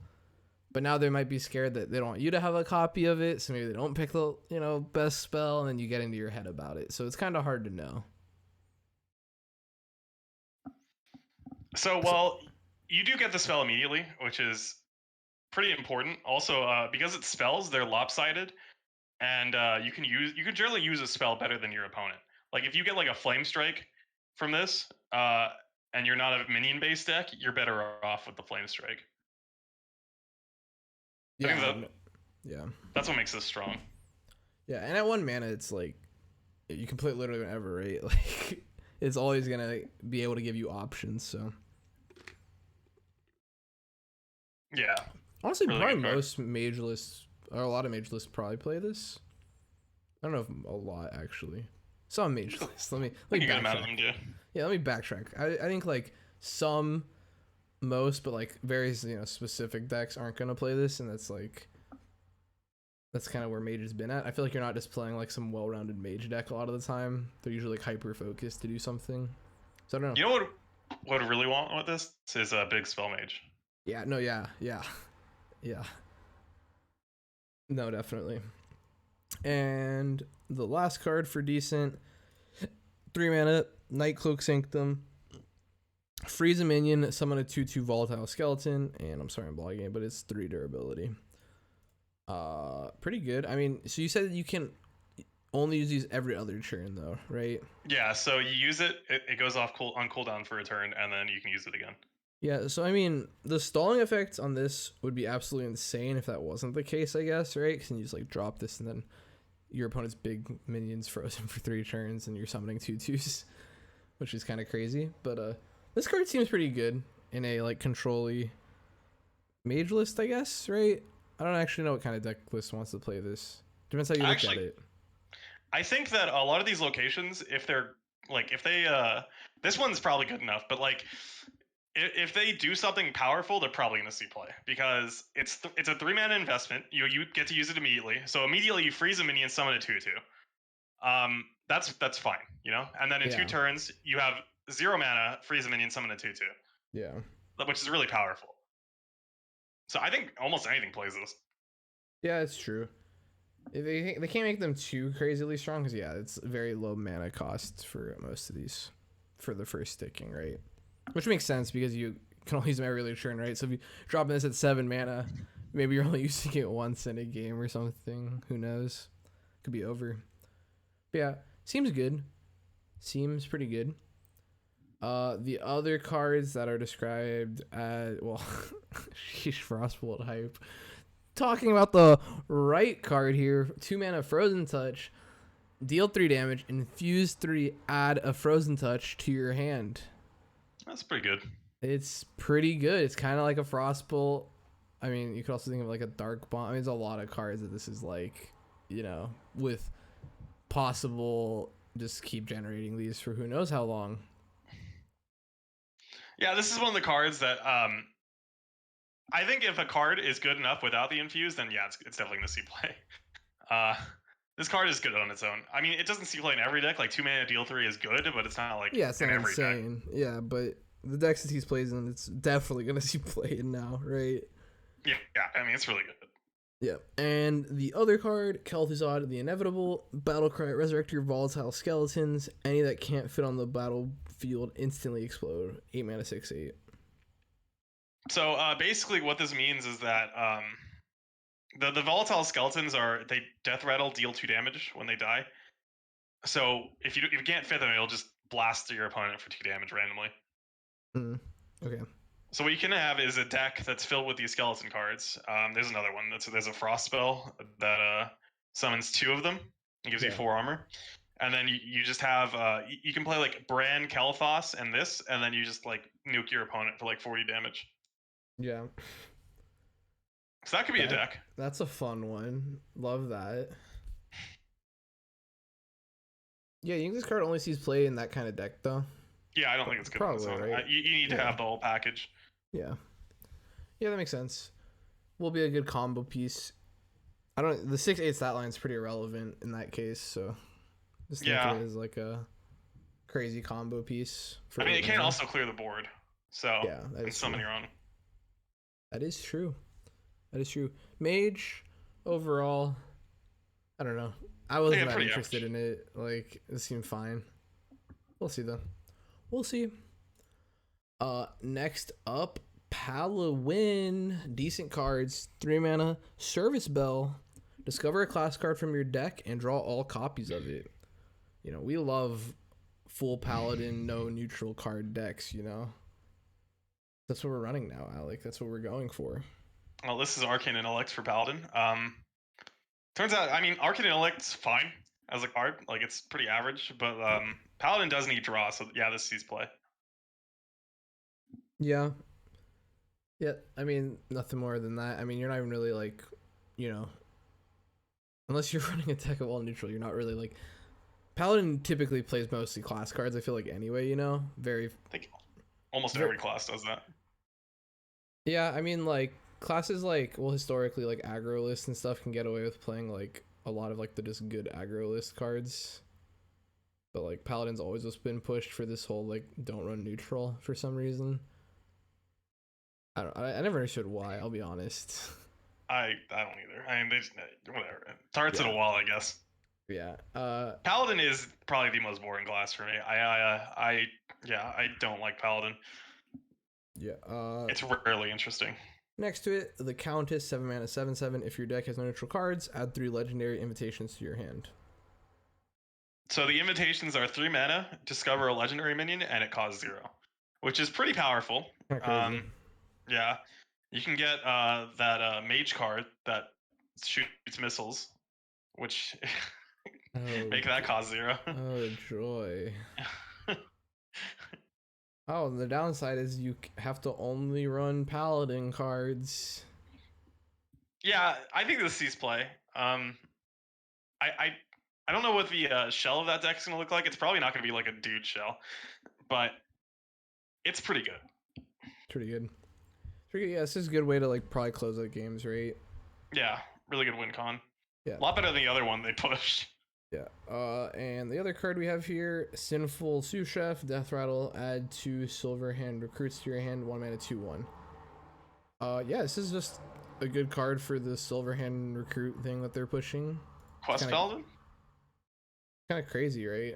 but now they might be scared that they don't want you to have a copy of it, so maybe they don't pick the best spell, and then you get into your head about it. So it's kind of hard to know. So, well, you do get the spell immediately, which is pretty important. Also, because it's spells, they're lopsided, and you can generally use a spell better than your opponent. Like if you get like a Flame Strike from this, and you're not a minion based deck, you're better off with the Flame Strike. Yeah, yeah, that's what makes this strong. Yeah, and at 1 mana, it's like you can play it literally whenever, right? Like it's always gonna be able to give you options. So yeah, honestly, really probably most mage lists or a lot of mage lists probably play this. I don't know if a lot actually. Some mage lists. Let me backtrack. Yeah, let me backtrack. I think like most, but like very specific decks aren't gonna play this, and that's kind of where Mage has been at. I feel like you're not just playing like some well-rounded Mage deck a lot of the time. They're usually like hyper focused to do something. So I don't know. You know what I really want with this is a big spell mage. Yeah. No. Yeah. No, definitely. And the last card for decent, 3 mana, Nightcloak Sanctum. Freeze a minion, summon a 2/2 volatile skeleton, and I'm sorry I'm blogging it, but it's 3 durability. Pretty good. I mean, so you said that you can only use these every other turn though, right? Yeah, so you use it goes off on cooldown for a turn, and then you can use it again. Yeah, so I mean, the stalling effect on this would be absolutely insane if that wasn't the case, I guess, right? Because you just like drop this and then your opponent's big minions frozen for 3 turns and you're summoning 2/2s, which is kind of crazy. But this card seems pretty good in a like control-y mage list, I guess, right? I don't actually know what kind of deck list wants to play this. Depends how you look at it. I think that a lot of these locations, if they this one's probably good enough, but like if they do something powerful, they're probably going to see play, because it's a 3 mana investment. You get to use it immediately. So immediately you freeze a minion, summon a 2/2. That's fine, And then in 2 turns you have 0 mana, freeze a minion, summon a 2/2. Yeah. Which is really powerful. So I think almost anything plays this. Yeah, it's true. They can't make them too crazily strong, because it's very low mana cost for most of these for the first sticking, right? Which makes sense because you can only use them every other turn, right? So if you drop this at 7 mana, maybe you're only using it once in a game or something. Who knows? Could be over. But yeah, seems good. Seems pretty good. The other cards that are described as, well, sheesh, Frostbolt hype. Talking about the right card here, 2 mana Frozen Touch. deal 3 damage, infuse 3, add a frozen touch to your hand. That's pretty good. It's pretty good. It's kind of like a Frostbolt. I mean, you could also think of like a Dark Bomb. I mean, there's a lot of cards that this is like, you know, with possible just keep generating these for who knows how long. Yeah, this is one of the cards that I think if a card is good enough without the infuse, then yeah, it's definitely gonna see play. This card is good on its own. I mean, it doesn't see play in every deck. Like 2 mana deal 3 is good, but it's not like Yeah, it's in not every deck. insane. Yeah, but the decks that he's plays in, it's definitely gonna see play in now, right? Yeah, I mean, it's really good. Yeah, and the other card, Kel'Thuzad, the Inevitable, Battlecry, resurrect your volatile skeletons. Any that can't fit on the battlefield instantly explode. 8 mana, 6/8. So basically, what this means is that the volatile skeletons they death rattle, deal 2 damage when they die. So if you can't fit them, it'll just blast your opponent for 2 damage randomly. Okay. So what you can have is a deck that's filled with these skeleton cards. There's another one. There's a frost spell that summons 2 of them. It gives you 4 armor. And then you just have you can play like Bran, Kel'Thas, and this, and then you just like nuke your opponent for like 40 damage. Yeah. So that could be a deck. That's a fun one. Love that. Yeah, you think this card only sees play in that kind of deck though? Yeah, I don't think it's good. Probably, right? You need to have the whole package. Yeah. Yeah, that makes sense. Will be a good combo piece. I don't. The 6/8 stat line is pretty irrelevant in that case, so just think of it as like a crazy combo piece. I mean, it can also clear the board. So yeah, that is summon your own. That is true. That is true. Mage, overall, I don't know. I wasn't that interested in it. Like, it seemed fine. We'll see though. We'll see. Next up, Paladin. Decent cards. 3 mana. Service Bell. Discover a class card from your deck and draw all copies of it. You know, we love full Paladin, no neutral card decks, you know? That's what we're running now, Alec. That's what we're going for. Well, this is Arcane Intellect for Paladin. Turns out, I mean, Arcane Intellect's fine as a card. Like, it's pretty average, but Paladin does need draw, so yeah, this sees play. Yeah. Yeah, I mean, nothing more than that. I mean, you're not even really, like, you know, unless you're running a deck of all neutral, you're not really, like... Paladin typically plays mostly class cards, I feel like, anyway, you know? I think almost every class does that. Yeah, I mean, like, classes like, well, historically, like, aggro lists and stuff can get away with playing, like, a lot of, like, the just good aggro list cards. But, like, Paladin's always just been pushed for this whole, like, don't run neutral for some reason. I never understood why, I'll be honest. I don't either. I mean, they just, whatever. Tarts at a wall, I guess. Yeah. Paladin is probably the most boring class for me. I don't like Paladin. Yeah. It's rarely interesting. Next to it, the Countess, 7 mana, 7/7. If your deck has no neutral cards, add 3 legendary invitations to your hand. So the invitations are 3 mana, discover a legendary minion, and it costs 0, which is pretty powerful. Yeah, you can get that Mage card that shoots missiles, which make that cost 0. Oh joy. Oh, the downside is you have to only run Paladin cards. Yeah, I think this sees play. I don't know what the shell of that deck is going to look like. It's probably not going to be like a dude shell, but it's pretty good. Pretty good. Yeah, this is a good way to like probably close out games, right? Yeah, really good win con. Yeah. A lot better than the other one they pushed. Yeah. And the other card we have here, Sinful Sous Chef, Death Rattle, add 2 Silver Hand recruits to your hand, 1 mana, 2/1. Yeah, this is just a good card for the Silver Hand recruit thing that they're pushing. Quest Paladin? Kind of crazy, right?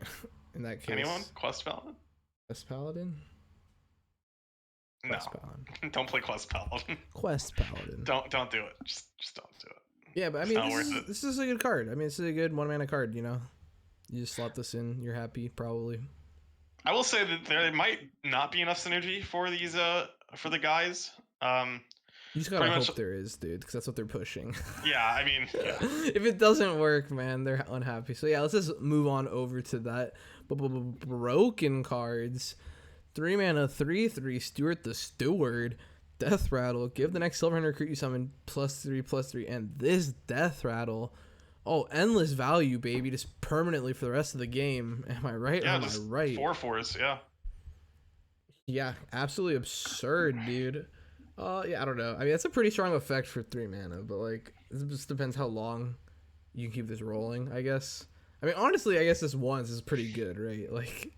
In that case. Anyone? Quest Paladin? Quest Paladin? No. Quest Paladin. Don't play Quest Paladin. Quest Paladin. Don't do it. Just don't do it. Yeah, but I mean, this is a good card. I mean, this is a good 1 mana card, you know? You just slot this in, you're happy, probably. I will say that there might not be enough synergy for these, for the guys. You just gotta hope there is, dude, because that's what they're pushing. Yeah, I mean, yeah. If it doesn't work, man, they're unhappy. So yeah, let's just move on over to that. Broken cards. 3 mana, 3/3. Steward the Steward. Death Rattle. Give the next Silverhand recruit you summon +3/+3. And this Death Rattle. Oh, endless value, baby. Just permanently for the rest of the game. Am I right? Yeah, or am I right? 4/4s, yeah. Yeah, absolutely absurd, dude. Yeah, I don't know. I mean, that's a pretty strong effect for 3 mana, but like, it just depends how long you can keep this rolling, I guess. I mean, honestly, I guess this once is pretty good, right? Like,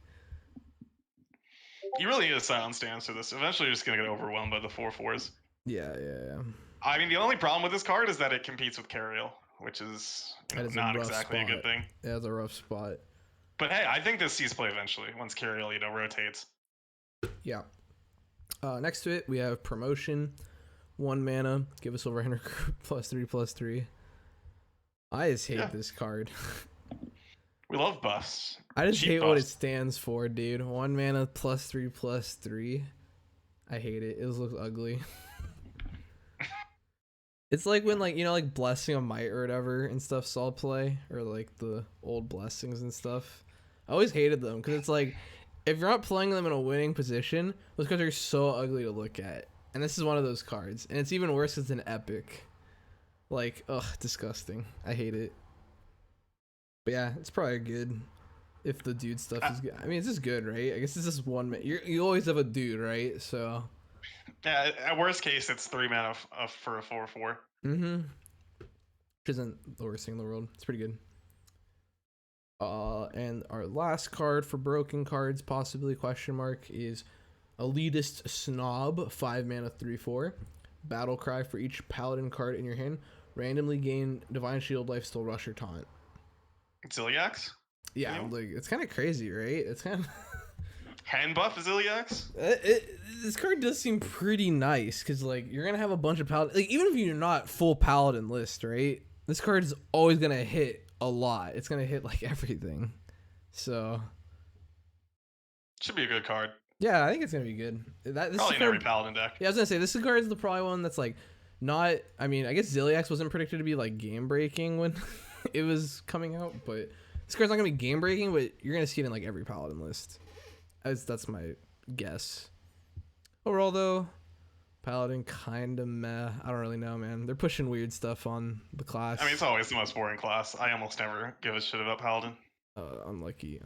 you really need a silent stance for this. Eventually, you're just gonna get overwhelmed by the 4/4s. yeah. I mean, the only problem with this card is that it competes with Cariel, which is, not exactly a good thing. Yeah, it's a rough spot. But hey, I think this sees play eventually once Cariel, rotates. Yeah. Next to it, we have Promotion. 1 mana. Give us over +3/+3. I just hate this card. We love buffs. I just hate what it stands for, dude. 1 mana +3/+3. I hate it. It looks ugly. It's like when, like, like Blessing of Might or whatever and stuff saw play, or like the old blessings and stuff. I always hated them because it's like, if you're not playing them in a winning position, those cards are so ugly to look at. And this is one of those cards. And it's even worse because it's an epic. Like, ugh, disgusting. I hate it. But yeah, it's probably good if the dude stuff is good. I mean, it's just good, right? I guess it's just 1 minute. You always have a dude, right? So. Yeah, at worst case, it's 3 mana for a 4/4. Mm-hmm. Which isn't the worst thing in the world. It's pretty good. And our last card for broken cards, possibly question mark, is Elitist Snob. 5 mana 3/4. Battle Cry for each Paladin card in your hand. Randomly gain Divine Shield, Lifesteal, Rush, or Taunt. Ziliax? Yeah, like, it's kind of crazy, right? It's kind of hand buff Ziliax? This card does seem pretty nice because, like, you're gonna have a bunch of Paladin. Like, even if you're not full Paladin list, right? This card is always gonna hit a lot. It's gonna hit like everything. So should be a good card. Yeah, I think it's gonna be good. This probably in every Paladin deck. Yeah, I was gonna say this card is probably one that's like not. I mean, I guess Ziliax wasn't predicted to be like game breaking when it was coming out, but this card's not gonna be game breaking. But you're gonna see it in like every Paladin list. That's my guess. Overall, though, Paladin kind of meh. I don't really know, man. They're pushing weird stuff on the class. I mean, it's always the most boring class. I almost never give a shit about Paladin. Unlucky.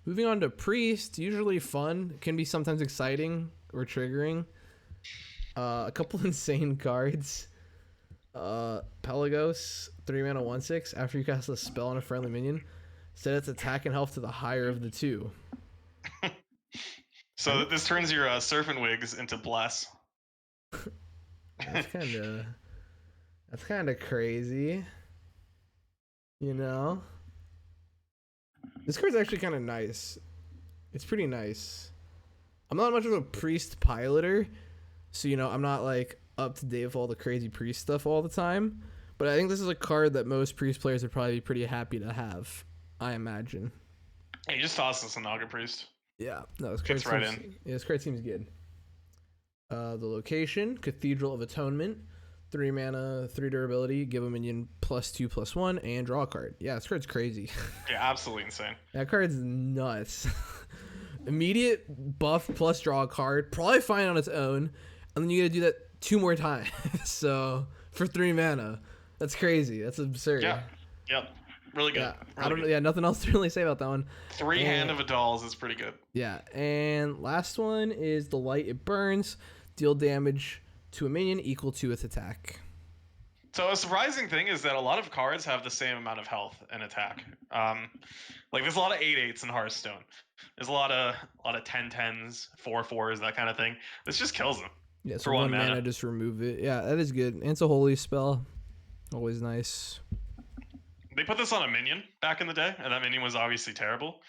Moving on to Priest. Usually fun. Can be sometimes exciting or triggering. A couple insane cards. Pelagos. 3 mana 1/6. After you cast a spell on a friendly minion, set its attack and health to the higher of the two. So this turns your Serpent Wigs into Bless. That's kind of crazy. This card's actually kind of nice. It's pretty nice. I'm not much of a Priest piloter, so I'm not like up to date with all the crazy Priest stuff all the time. But I think this is a card that most Priest players would probably be pretty happy to have, I imagine. Hey, you just toss this Naga Priest. Yeah, no, this card this card seems good. The location, Cathedral of Atonement. 3 mana, 3 durability, give a minion +2/+1, and draw a card. Yeah, this card's crazy. Yeah, absolutely insane. That card's nuts. Immediate buff plus draw a card, probably fine on its own, and then you gotta do that 2 more times. So for 3 mana, that's crazy. That's absurd. Yeah. Yep. Really good. Yeah, yeah, nothing else to really say about that one. 3 Hand of Adals is pretty good. Yeah, and last one is the Light It Burns. Deal damage to a minion equal to its attack. So a surprising thing is that a lot of cards have the same amount of health and attack. Like there's a lot of 8/8s in Hearthstone. There's a lot of 10/10s, 4/4s, that kind of thing. This just kills them. Yeah, so for 1 mana, just remove it. Yeah, that is good. And it's a holy spell. Always nice. They put this on a minion back in the day, and that minion was obviously terrible.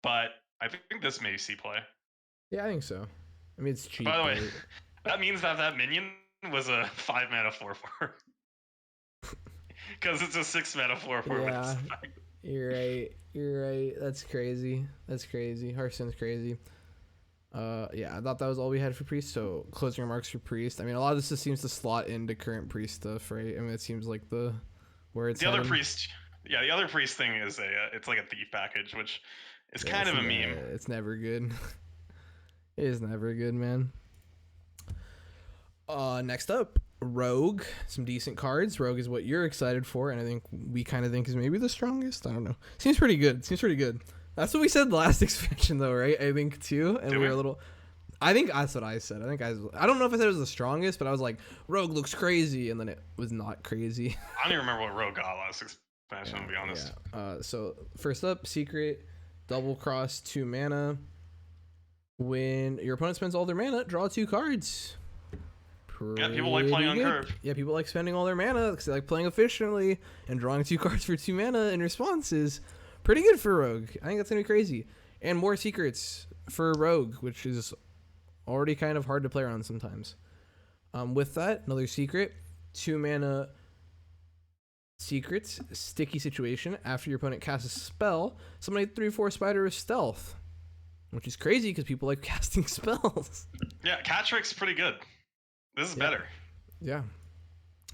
But I think this may see play. Yeah, I think so. I mean, it's cheap. By the way, that means that minion was a 5 mana 4/4. Because it's a 6 mana 4/4 with this effect. You're right. That's crazy. Hearthstone's crazy. Yeah, I thought that was all we had for Priest. So closing remarks for Priest. I mean, a lot of this just seems to slot into current Priest stuff, right? I mean, it seems like where it's The other heading. priest, yeah, the other priest thing is it's like a thief package, which is Yeah, kind of a meme. it's never good. It is never good, man. Next up, Rogue. Some decent cards. Rogue is what you're excited for, and I think we kind of think is maybe the strongest. I don't know. Seems pretty good. That's what we said the last expansion, though, right? I think too, and we were a little. I think that's what I said. I don't know if I said it was the strongest, but I was like, Rogue looks crazy, and then it was not crazy. I don't even remember what Rogue got last expansion, to be honest. Yeah. So first up, Secret, double cross, 2 mana. When your opponent spends all their mana, draw 2 cards. Yeah, people like playing on curve. Yeah, people like spending all their mana because they like playing efficiently, and drawing 2 cards for 2 mana in response is pretty good for Rogue. I think that's gonna be crazy. And more secrets for Rogue, which is already kind of hard to play around sometimes. With that, another secret, 2 mana secrets, sticky situation. After your opponent casts a spell, summon a 3/4 spider with stealth, which is crazy because people like casting spells. Yeah, Catric's pretty good. This is better. Yeah.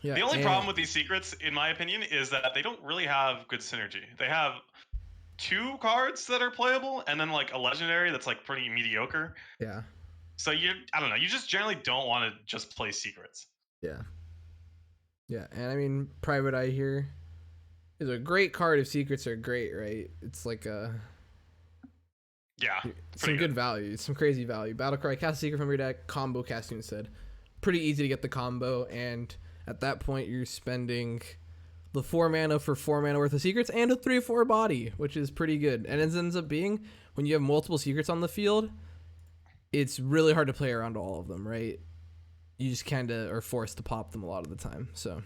The only problem with these secrets, in my opinion, is that they don't really have good synergy. They have 2 cards that are playable, and then like a legendary that's like pretty mediocre. Yeah. So I don't know, you just generally don't want to just play secrets. Yeah. Yeah, and I mean, Private Eye here is a great card if secrets are great, right? It's like some good value, some crazy value. Battlecry, cast a secret from your deck, combo casting instead. Pretty easy to get the combo, and at that point you're spending the 4 mana for 4 mana worth of secrets and a 3/4 body, which is pretty good. And it ends up being, when you have multiple secrets on the field, it's really hard to play around all of them, right? You just kind of are forced to pop them a lot of the time. So,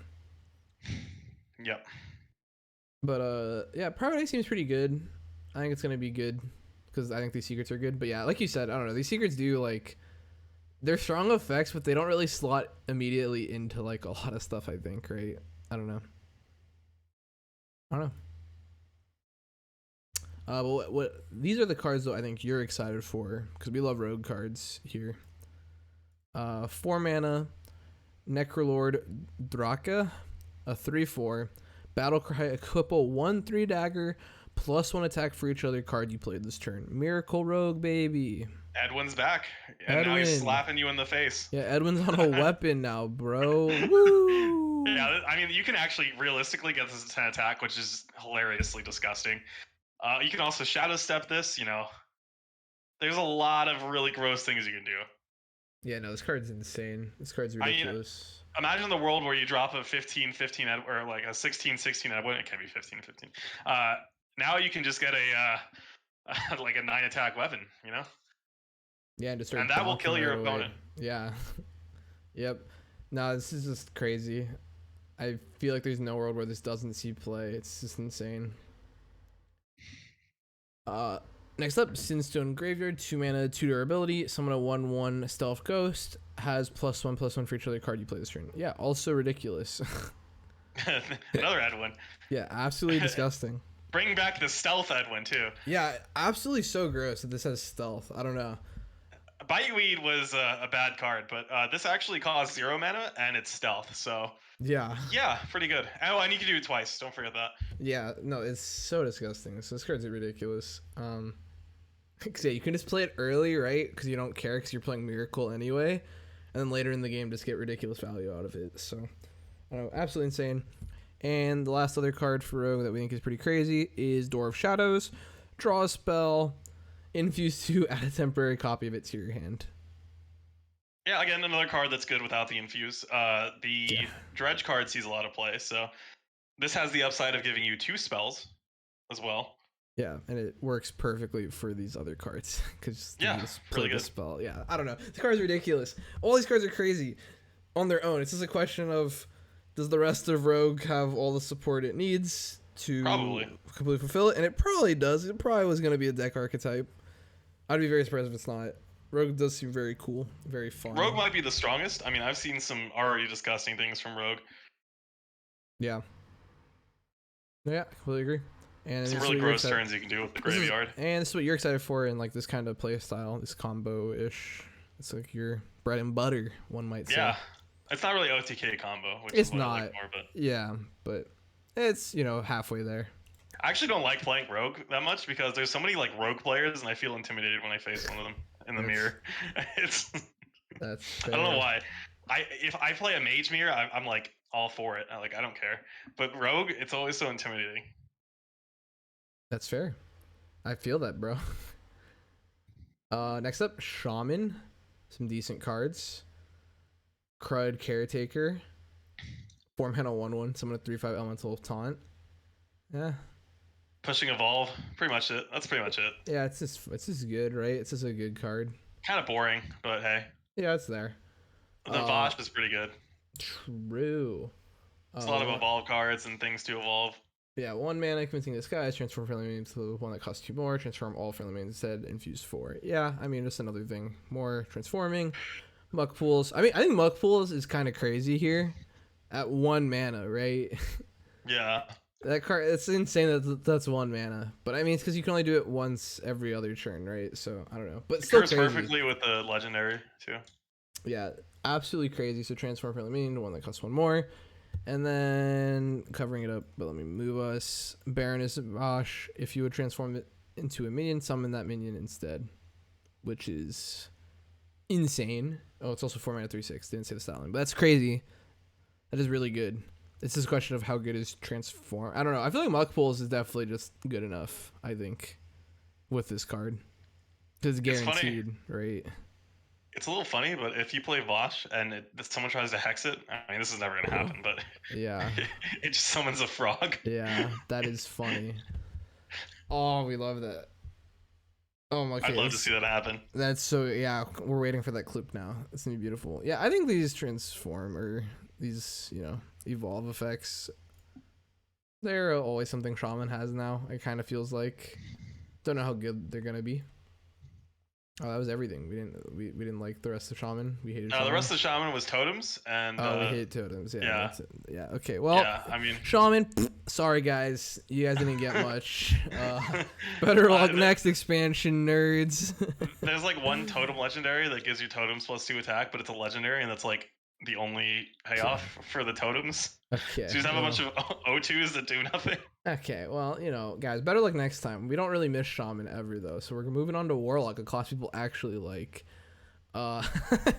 yep. But yeah, Private Eye seems pretty good. I think it's gonna be good because I think these secrets are good. But yeah, like you said, I don't know. These secrets do like, they're strong effects, but they don't really slot immediately into like a lot of stuff, I think, right? I don't know. But what these are the cards though I think you're excited for, because we love Rogue cards here. 4 mana, Necrolord Draka, a 3/4, Battlecry, equip a 1/3 dagger, +1 attack for each other card you played this turn. Miracle Rogue, baby. Edwin's back, and now he's slapping you in the face. Yeah, Edwin's on a weapon now, bro. Woo! Yeah, I mean, you can actually realistically get this as 10 attack, which is hilariously disgusting. You can also Shadow Step this, you know. There's a lot of really gross things you can do. Yeah, no, this card's insane. This card's ridiculous. I mean, imagine the world where you drop a 15/15 or like a 16/16 Edwin. It can't be 15/15. Now you can just get a like a 9 attack weapon, you know. Yeah, and that will kill your opponent. Yeah. Yep. No, this is just crazy. I feel like there's no world where this doesn't see play. It's just insane. Next up, Sinstone Graveyard, 2 mana, 2 durability, summon a 1/1 stealth ghost, has +1/+1 for each other card you play this turn. Yeah, also ridiculous. Another Edwin. Yeah, absolutely disgusting. Bring back the stealth Edwin too. Yeah, absolutely so gross that this has stealth. I don't know. Biteweed was a bad card, but this actually costs 0 mana and it's stealth, so yeah, pretty good. Oh, and you can do it twice. Don't forget that. Yeah, no, it's so disgusting. So this card's ridiculous. Cause yeah, you can just play it early, right? Because you don't care because you're playing Miracle anyway, and then later in the game just get ridiculous value out of it. So I don't know, absolutely insane. And the last other card for Rogue that we think is pretty crazy is Door of Shadows. Draw a spell, infuse 2, add a temporary copy of it to your hand. Yeah, again, another card that's good without the infuse. The Dredge card sees a lot of play, so this has the upside of giving you 2 spells as well. Yeah, and it works perfectly for these other cards because you just play the spell. Yeah, I don't know. This card's ridiculous. All these cards are crazy on their own. It's just a question of, does the rest of Rogue have all the support it needs to completely fulfill it? And it probably does. It probably was going to be a deck archetype. I'd be very surprised if it's not. Rogue does seem very cool, very fun. Rogue might be the strongest. I mean, I've seen some already disgusting things from Rogue. Yeah. Yeah, completely agree. And Some this is really what you're gross excited- turns you can do with the this is- graveyard. and this is what you're excited for in like this kind of play style, this combo ish. It's like your bread and butter, one might say. Yeah, it's not really OTK combo, which It's is what I not. like more. But Yeah, but it's, you know, halfway there. I actually don't like playing rogue that much because there's so many like rogue players, and I feel intimidated when I face one of them in the mirror. It's That's I fair. don't know why. If I play a mage mirror, I'm like all for it. I don't care. But rogue, it's always so intimidating. That's fair. I feel that, bro. Next up, Shaman. Some decent cards. Crud Caretaker. 4-mana 1/1. Summon a 3/5 elemental taunt. Yeah. Pushing evolve, pretty much it. That's pretty much it. Yeah, it's just good, right? It's just a good card. Kind of boring, but hey. Yeah, it's there. The Vosh is pretty good. True. It's a lot of evolve cards and things to evolve. Yeah, 1 mana, Convincing Disguise, transform friendly minions to one that costs 2 more, transform all friendly minions instead, infuse 4. Yeah, I mean, just another thing. More transforming. Muck Pools. I mean, I think Muck Pools is kind of crazy here. At 1 mana, right? Yeah. That card, it's insane that that's 1 mana. But I mean, it's because you can only do it once every other turn, right? So, I don't know. But It still curves crazy. perfectly with the legendary, too. Yeah, absolutely crazy. So transform friendly minion to one that costs 1 more. And then covering it up, but let me move us. Baroness Vosh, if you would transform it into a minion, summon that minion instead. Which is insane. Oh, it's also 4 mana 3/6. Didn't say the styling, but that's crazy. That is really good. It's just a question of how good is transform. I don't know. I feel like Muck Pools is definitely just good enough, I think, with this card. Because it's guaranteed, right? It's a little funny, but if you play Vosh and someone tries to hex it, I mean, this is never going to happen, but yeah, it just summons a frog. Yeah, that is funny. Oh, we love that. Oh my god. I'd love to see that happen. That's so, yeah, we're waiting for that clip now. It's going to be beautiful. Yeah, I think these transform or these, you know, evolve effects, they're always something Shaman has now. It kind of feels like. Don't know how good they're going to be. Oh, that was everything. We didn't like the rest of Shaman. We hated Shaman. The rest of Shaman was totems, and we hate totems. Yeah, yeah. That's it. Yeah. Okay. Well, yeah, I mean, Shaman. Sorry, guys. You guys didn't get much. Better luck next expansion, nerds. There's like one totem legendary that gives you totems +2 attack, but it's a legendary, and that's like the only payoff for the totems. Okay. So you just have a bunch of O2s that do nothing. Okay, well, you know, guys, better luck next time. We don't really miss Shaman ever, though, so we're moving on to Warlock, a class people actually like. Not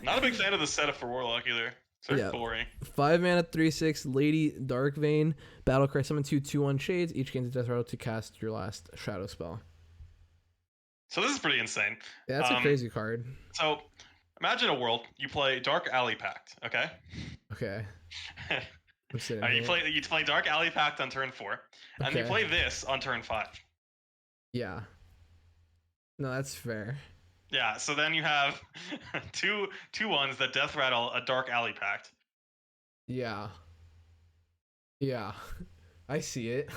a big fan of the setup for Warlock either. It's very boring. 5 mana, 3/6, Lady Darkvein, Battlecry, summon 2/2/1 Shades. Each gains a death rattle to cast your last shadow spell. So this is pretty insane. Yeah, that's a crazy card. So imagine a world you play Dark Alley Pact, okay? Okay. You play Dark Alley Pact on turn 4, and you play this on turn 5. Yeah. No, that's fair. Yeah, so then you have two ones that death rattle a Dark Alley Pact. Yeah. Yeah. I see it.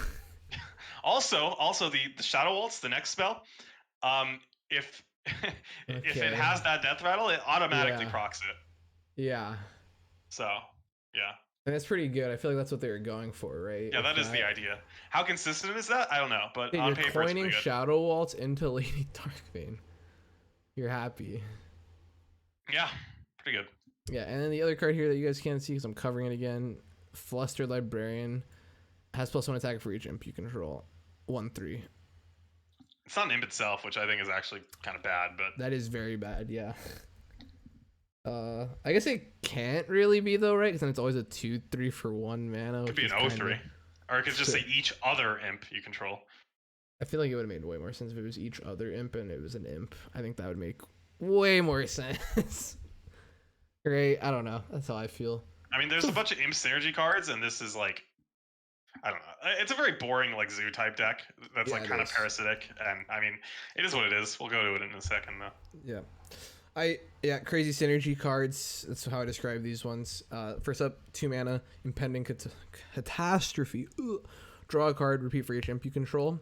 Also the Shadow Waltz, the next spell, if if it has that death rattle, it automatically procs it. Yeah. So, yeah. And that's pretty good. I feel like that's what they were going for, right? Yeah, that is the idea. How consistent is that? I don't know, but on paper, you're coining Shadow Waltz into Lady Darkvein. You're happy. Yeah, pretty good. Yeah, and then the other card here that you guys can't see because I'm covering it again, Flustered Librarian, has +1 attack for each imp you control. 1/3. It's not an imp itself, which I think is actually kind of bad, but that is very bad. Yeah. I guess it can't really be though, right? Because then it's always a 2/3 for 1 mana. It could be an O3, or it could just say each other imp you control. I feel like it would have made way more sense if it was each other imp and it was an imp. I think that would make way more sense. Right? I don't know. That's how I feel. I mean, there's a bunch of imp synergy cards, and this is like, I don't know. It's a very boring like zoo type deck that's like kind of parasitic, and I mean, it is what it is. We'll go to it in a second though. Yeah. Crazy synergy cards. That's how I describe these ones. First up, 2 mana, Impending Catastrophe. Ugh. Draw a card, repeat for each imp you control.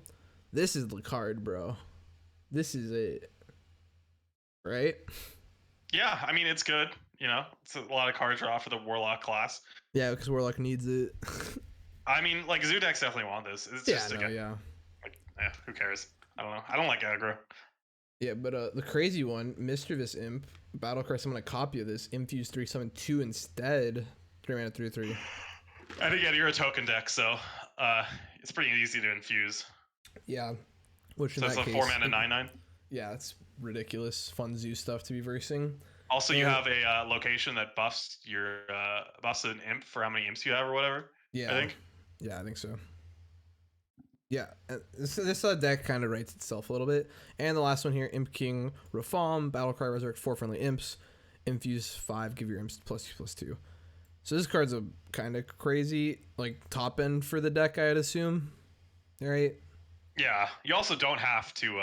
This is the card, bro. This is it. Right? Yeah, I mean, it's good. You know, it's a lot of card draw for the Warlock class. Yeah, because Warlock needs it. I mean, like, zoo decks definitely want this. It's just who cares? I don't know. I don't like aggro. Yeah, but the crazy one, Mischievous Imp, Battlecry. I'm gonna copy of this. Infuse 3/7/2 instead. 3 mana 3/3. And again, you're a token deck, so it's pretty easy to infuse. Yeah, which in So it's that a case, 4 mana 9/9. yeah, it's ridiculous fun zoo stuff to be versing. Also, you And- have a location that buffs your buffs an imp for how many imps you have or whatever. Yeah, I think. Yeah, I think so. Yeah, this deck kind of writes itself a little bit. And the last one here, Imp King Reform, Battlecry, resurrect 4 friendly imps, infuse 5, give your imps +2/+2. So this card's a kind of crazy, like top end for the deck, I'd assume. Right? Yeah. You also don't have to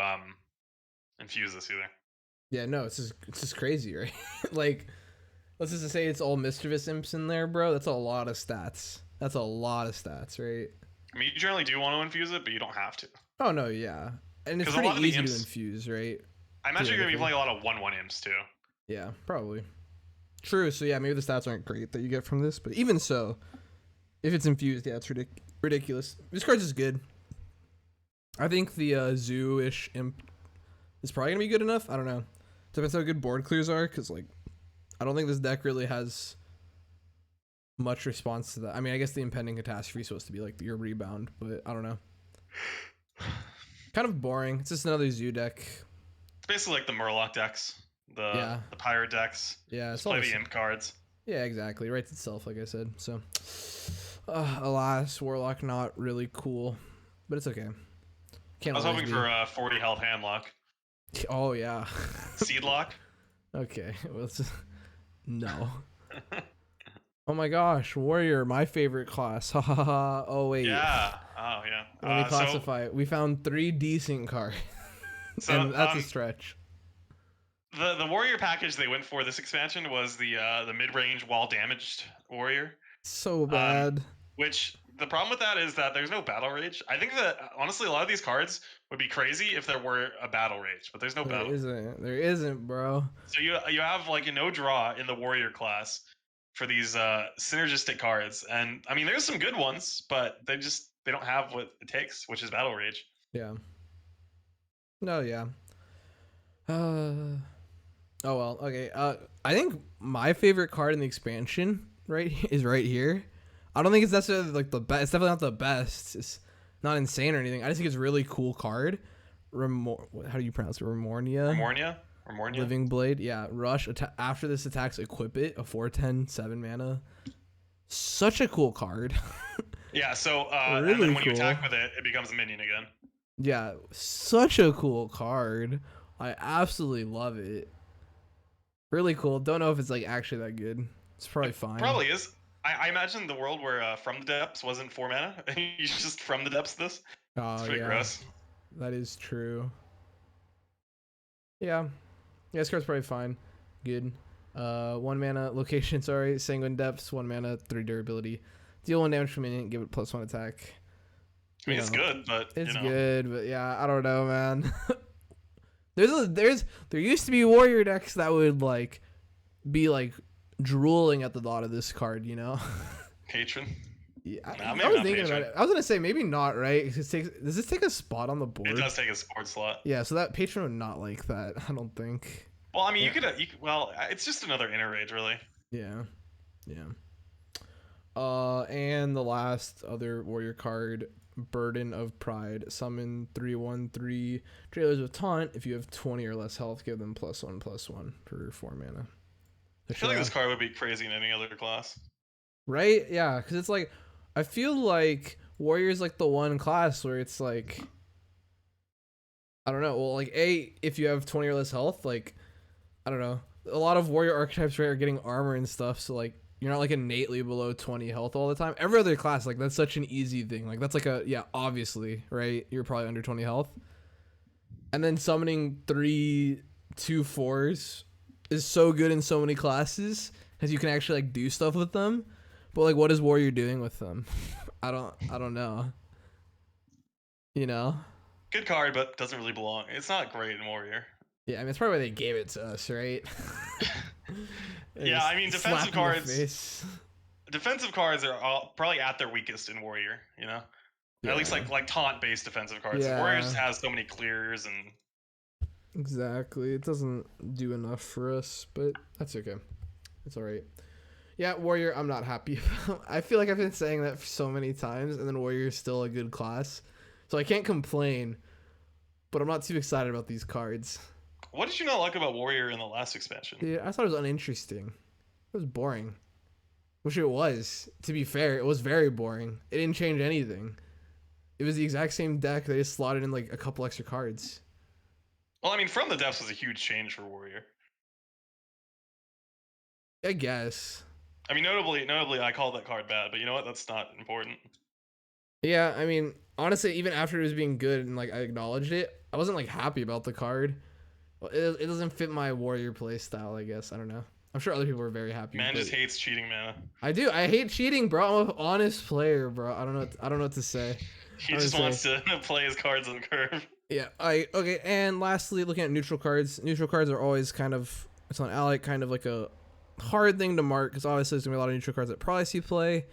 infuse this either. Yeah, no, it's just crazy, right? Like, let's just say it's all Mischievous Imps in there, bro. That's a lot of stats. That's a lot of stats, right? I mean, you generally do want to infuse it, but you don't have to. Oh no, yeah, and it's 'Cause a pretty lot of the easy to imps- infuse, right? I imagine you're gonna be Theoretically. playing a lot of 1/1 imps too. Yeah, probably. True. So yeah, maybe the stats aren't great that you get from this, but even so, if it's infused, yeah, it's ridiculous. This card's just good. I think the zoo-ish imp is probably gonna be good enough. I don't know. Depends how good board clears are, because like, I don't think this deck really has much response to that. I mean, I guess the impending catastrophe is supposed to be like your rebound, but I don't know. Kind of boring. It's just another zoo deck. It's basically like the Murloc decks, Yeah. the pirate decks. Yeah, it's Just all play the the same. imp cards. Yeah, exactly. It writes itself, like I said. So, alas, Warlock not really cool, but it's okay. Can't I was always hoping be. for a 40 health handlock. Oh yeah. Seed lock. Okay. Well, no. Oh my gosh, Warrior, my favorite class. Ha ha ha. Oh wait. Yeah. Oh yeah. Let me classify it. We found 3 decent cards, and that's a stretch. The warrior package they went for this expansion was the mid-range wall damaged warrior. So bad. Which the problem with that is that there's no battle rage. I think that honestly a lot of these cards would be crazy if there were a battle rage, but there's no There battle. isn't. There isn't, bro. So you have like a no draw in the warrior class for these synergistic cards, and I mean there's some good ones, but they don't have what it takes, which is battle rage. Yeah. No, yeah. Oh well, okay. I think my favorite card in the expansion is right here. I don't think it's necessarily like the best. It's definitely not the best. It's not insane or anything. I just think it's a really cool card. How do you pronounce it? Remornia? Living Blade. Yeah. Rush. After this attacks, equip it. A 4/10, 7 mana. Such a cool card. Yeah. So Really and then when you cool. attack with it, it becomes a minion again. Yeah. Such a cool card. I absolutely love it. Really cool. Don't know if it's like actually that good. It's probably fine. Probably is. I imagine the world where From the Depths wasn't 4 mana. You just From the Depths this. Oh, It's pretty yeah. gross. That is true. Yeah. Yeah, this card's probably fine. Good. 1 mana location, sorry. Sanguine Depths, 1 mana, 3 durability. Deal 1 damage per minute, give it +1 attack. I mean, it's good, but It's you know. good, but yeah, I don't know, man. There used to be warrior decks that would like be like drooling at the thought of this card, you know? Patron. Yeah, Nah, I maybe was not thinking Patron. about it. I was gonna say maybe not, right? Does this take a spot on the board? It does take a sport slot. Yeah, so that patron would not like that. I don't think. Well, I mean, Yeah. you could. Well, it's just another inner rage, really. Yeah, yeah. And the last other warrior card, Burden of Pride. Summon 3/1/3 trailers with taunt. If you have 20 or less health, give them +1/+1 for 4 mana. I feel like this card would be crazy in any other class. Right? Yeah, because it's like, I feel like warrior's like the one class where it's like, I don't know. Well, like if you have 20 or less health, like, I don't know. A lot of warrior archetypes right are getting armor and stuff, so like you're not like innately below 20 health all the time. Every other class, like that's such an easy thing. Like that's like obviously, right? You're probably under 20 health. And then summoning 3/2/4s is so good in so many classes because you can actually like do stuff with them. But like, what is warrior doing with them? I don't know. You know? Good card, but doesn't really belong. It's not great in warrior. Yeah, I mean, it's probably why they gave it to us, right? Yeah, I mean, Slap defensive in the cards. face. Defensive cards are probably at their weakest in warrior. You know. At least Yeah. like taunt based defensive cards. Warrior just Yeah. has so many clears and Exactly. It doesn't do enough for us, but that's okay. It's all right. Yeah, Warrior, I'm not happy about. I feel like I've been saying that for so many times, and then Warrior is still a good class. So I can't complain, but I'm not too excited about these cards. what did you not like about Warrior in the last expansion? Dude, I thought it was uninteresting. It was boring. Which it was. To be fair, it was very boring. It didn't change anything. It was the exact same deck. They just slotted in like a couple extra cards. Well, I mean, From the Depths was a huge change for Warrior. I guess. I mean, notably, I called that card bad, but you know what? That's not important. Yeah, I mean, honestly, even after it was being good and like I acknowledged it, I wasn't like happy about the card. It doesn't fit my Warrior play style, I guess. I don't know. I'm sure other people were very happy. Man just hates cheating mana. I do. I hate cheating, bro. I'm an honest player, bro. I don't know. I don't know what to say. He just wants to play his cards on curve. Yeah. Okay. And lastly, looking at neutral cards. Neutral cards are always kind of, it's on Ally, kind of like a hard thing to mark because obviously there's gonna be a lot of neutral cards that probably see play.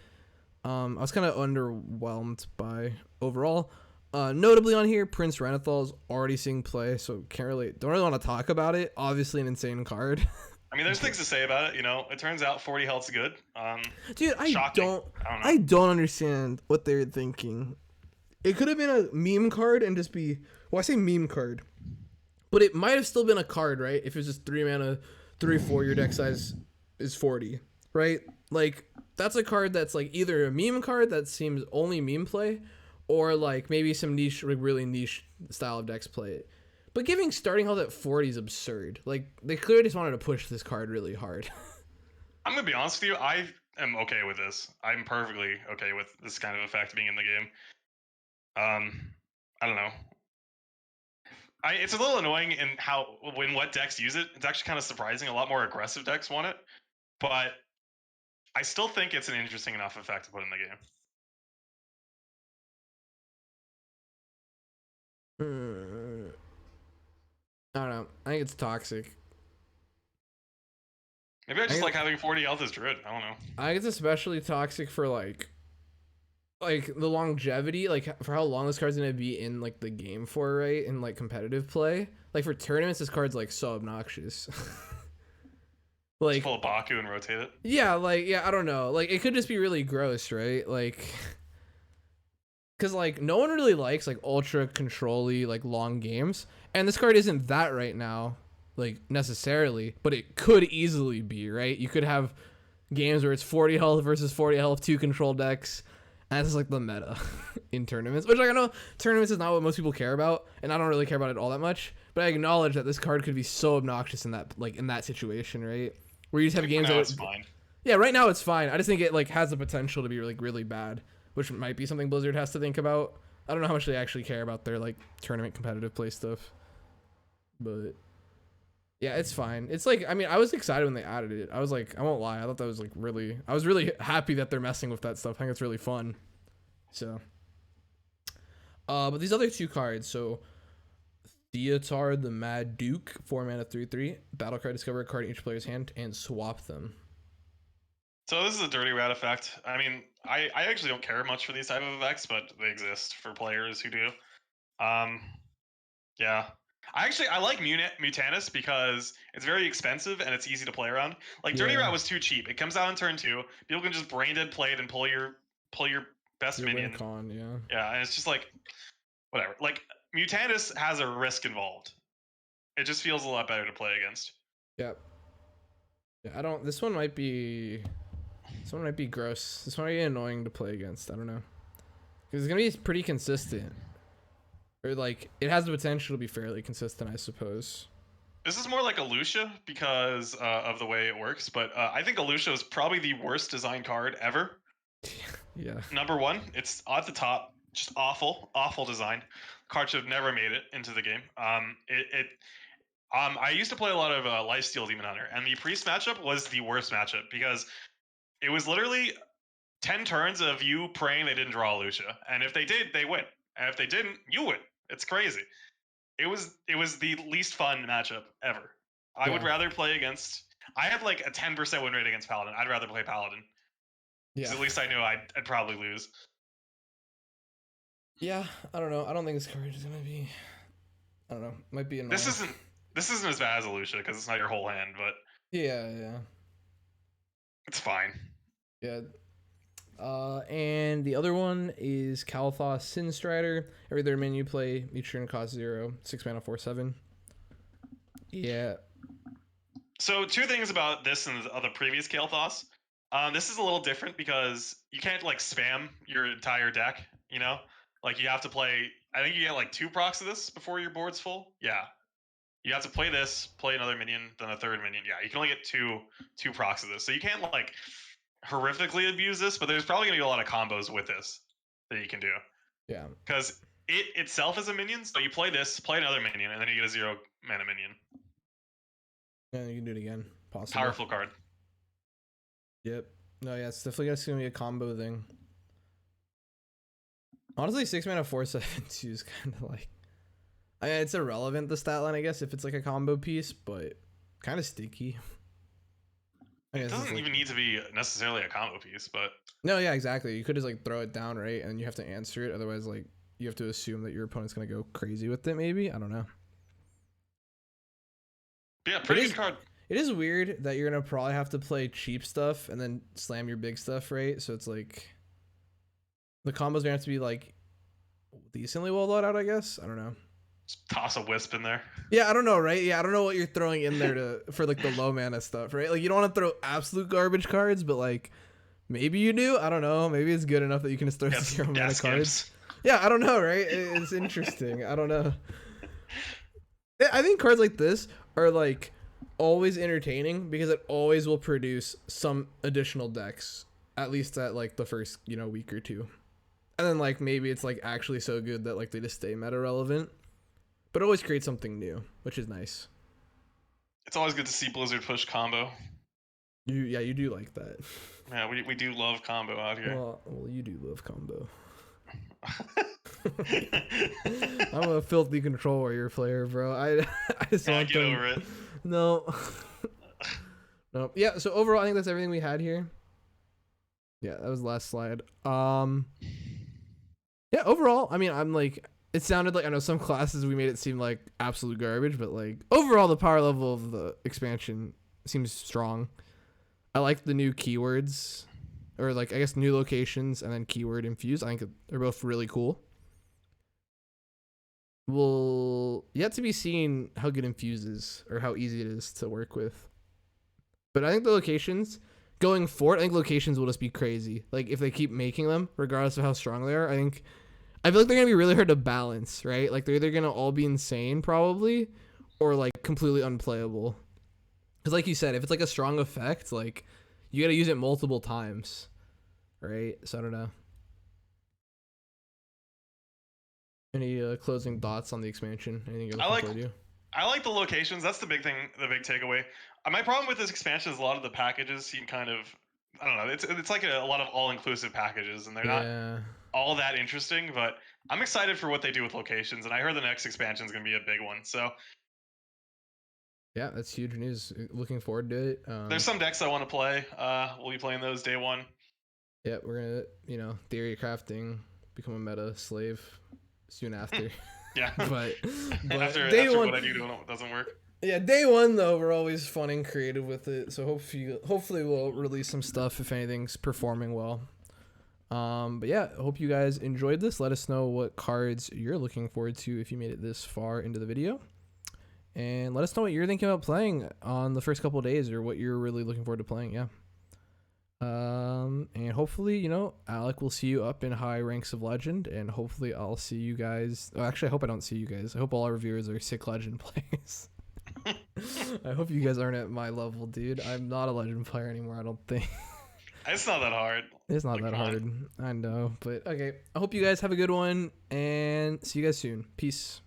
I was kind of underwhelmed by overall. Notably on here, Prince Renathal is already seeing play, so don't really want to talk about it. Obviously, an insane card. I mean, there's things to say about it. You know, it turns out 40 health's good. Dude, shocking. I don't understand what they're thinking. It could have been a meme card and just be, well, I say meme card, but it might have still been a card, right? If it was just 3 mana, 3/4, your deck size is 40, right? Like, that's a card that's like either a meme card that seems only meme play, or like maybe some niche, like really niche style of decks play it. But giving starting health at 40 is absurd. Like, they clearly just wanted to push this card really hard. I'm gonna be honest with you. I am okay with this. I'm perfectly okay with this kind of effect being in the game. I don't know. It's a little annoying in when what decks use it. It's actually kind of surprising. A lot more aggressive decks want it, but I still think it's an interesting enough effect to put in the game. I don't know. I think it's toxic. Maybe I just like having 40 health as Druid. I don't know. I think it's especially toxic for like the longevity, like for how long this card's gonna be in like the game for, right? In like competitive play. Like for tournaments, this card's like so obnoxious. Like, just pull a Baku and rotate it. Yeah, I don't know. Like, it could just be really gross, right? Like, because like no one really likes like ultra control-y like long games, and this card isn't that right now, like necessarily, but it could easily be, right? You could have games where it's 40 health versus 40 health, 2 control decks, and that's like the meta in tournaments. Which, like, I know tournaments is not what most people care about, and I don't really care about it all that much. But I acknowledge that this card could be so obnoxious in that situation, right? Where you just have games that it's fine. Yeah, right now it's fine. I just think it like has the potential to be like really bad, which might be something Blizzard has to think about. I don't know how much they actually care about their like tournament competitive play stuff, but yeah, it's fine. It's like, I mean, I was excited when they added it. I was like, I won't lie, I thought that was like I was really happy that they're messing with that stuff. I think it's really fun. So, but these other 2 cards, so Theotar the Mad Duke, 4 mana 3/3, battle card, discover a card in each player's hand and swap them. So this is a dirty rat effect. I mean, I actually don't care much for these type of effects, but they exist for players who do. Yeah. I like Mutanus because it's very expensive and it's easy to play around. Like, Dirty Rat was too cheap. It comes out on turn 2. People can just brain dead play it and pull your best minion. Yeah, and it's just like, whatever. Like, Mutanus has a risk involved. It just feels a lot better to play against. Yep. Yeah, this one might be gross. This one might be annoying to play against. I don't know. Because it's going to be pretty consistent. Or like, it has the potential to be fairly consistent, I suppose. This is more like Alusha because of the way it works, but I think Alusha is probably the worst design card ever. Yeah. Number 1, it's at the top, just awful design. Card should have never made it into the game. I used to play a lot of Lifesteal Demon Hunter, and the Priest matchup was the worst matchup because it was literally 10 turns of you praying they didn't draw Alusha, and if they did, they win, and if they didn't, you win. It's crazy. It was the least fun matchup ever. I would rather play against. I had like a 10% win rate against Paladin. I'd rather play Paladin. Yeah. At least I knew I'd probably lose. Yeah, I don't know. I don't think this card is gonna be. I don't know. Might be annoying. This isn't as bad as Lucia because it's not your whole hand, but Yeah, yeah, it's fine. yeah. And the other one is Kalthos Sinstrider. Every third minion you play, each turn costs 0. 6 mana, 4/7. Yeah. So two things about this and the previous Kael'thas. This is a little different because you can't like spam your entire deck. You know, like you have to play. I think you get like 2 procs of this before your board's full. Yeah, you have to play this, play another minion, then a third minion. Yeah, you can only get two procs of this, so you can't like horrifically abuse this. But there's probably gonna be a lot of combos with this that you can do. Yeah. Because it itself is a minion, so you play this, play another minion, and then you get a 0 mana minion. Yeah, you can do it again. Possible. Powerful card. Yep. No, yeah, it's definitely gonna be a combo thing. Honestly, 6 mana 4/7 is kind of like. I mean, it's irrelevant, the stat line, I guess, if it's like a combo piece, but kind of sticky. It doesn't even need to be necessarily a combo piece, but no, yeah, exactly. You could just like throw it down, right, and you have to answer it. Otherwise, like you have to assume that your opponent's gonna go crazy with it. Maybe, I don't know. Yeah, pretty good card. It is weird that you're gonna probably have to play cheap stuff and then slam your big stuff, right? So it's like the combos gonna have to be like decently well thought out, I guess. I don't know. Just toss a wisp in there. Yeah, I don't know, right? Yeah, I don't know what you're throwing in there for like the low mana stuff, right? Like you don't want to throw absolute garbage cards, but like maybe you do. I don't know. Maybe it's good enough that you can just throw 0 mana cards. Yeah, I don't know, right? It's interesting. I don't know. I think cards like this are like always entertaining because it always will produce some additional decks, at least at like the first, week or two. And then like maybe it's like actually so good that like they just stay meta relevant. But always create something new, which is nice. It's always good to see Blizzard push combo. You do like that. Yeah, we do love combo out here. Well, you do love combo. I'm a filthy control warrior player, bro. I just want get over it. No. No. Yeah, so overall I think that's everything we had here. Yeah, that was the last slide. Yeah, overall, I mean, I'm like, it sounded like, I know some classes we made it seem like absolute garbage, but like overall the power level of the expansion seems strong. I like the new keywords, or like I guess new locations and then keyword infused. I think they're both really cool. We'll yet to be seen how good infuse is or how easy it is to work with. But I think the locations going forward, I think locations will just be crazy. Like if they keep making them, regardless of how strong they are, I feel like they're gonna be really hard to balance, right? Like they're either gonna all be insane probably, or like completely unplayable. Because like you said, if it's like a strong effect, like you gotta use it multiple times, right? So I don't know. Any closing thoughts on the expansion? Anything you're looking forward to? I like the locations. That's the big thing, the big takeaway. My problem with this expansion is a lot of the packages seem kind of, I don't know. It's like a lot of all-inclusive packages, and they're not all that interesting. But I'm excited for what they do with locations, and I heard the next expansion is going to be a big one. So yeah, that's huge news. Looking forward to it. There's some decks I want to play. We'll be playing those day one. Yeah, we're gonna, theory crafting, become a meta slave soon after. Yeah, but after day one, what I do doesn't work. Yeah, day one though, we're always fun and creative with it. So hopefully we'll release some stuff if anything's performing well. But yeah, I hope you guys enjoyed this. Let us know what cards you're looking forward to if you made it this far into the video. And let us know what you're thinking about playing on the first couple of days, or what you're really looking forward to playing. Yeah. And hopefully, Alec will see you up in high ranks of legend, and hopefully I'll see you guys. Oh, actually, I hope I don't see you guys. I hope all our viewers are sick legend players. I hope you guys aren't at my level, dude. I'm not a legend player anymore, I don't think. It's not that hard. It's not that hard. I know, but okay. I hope you guys have a good one, and see you guys soon. Peace.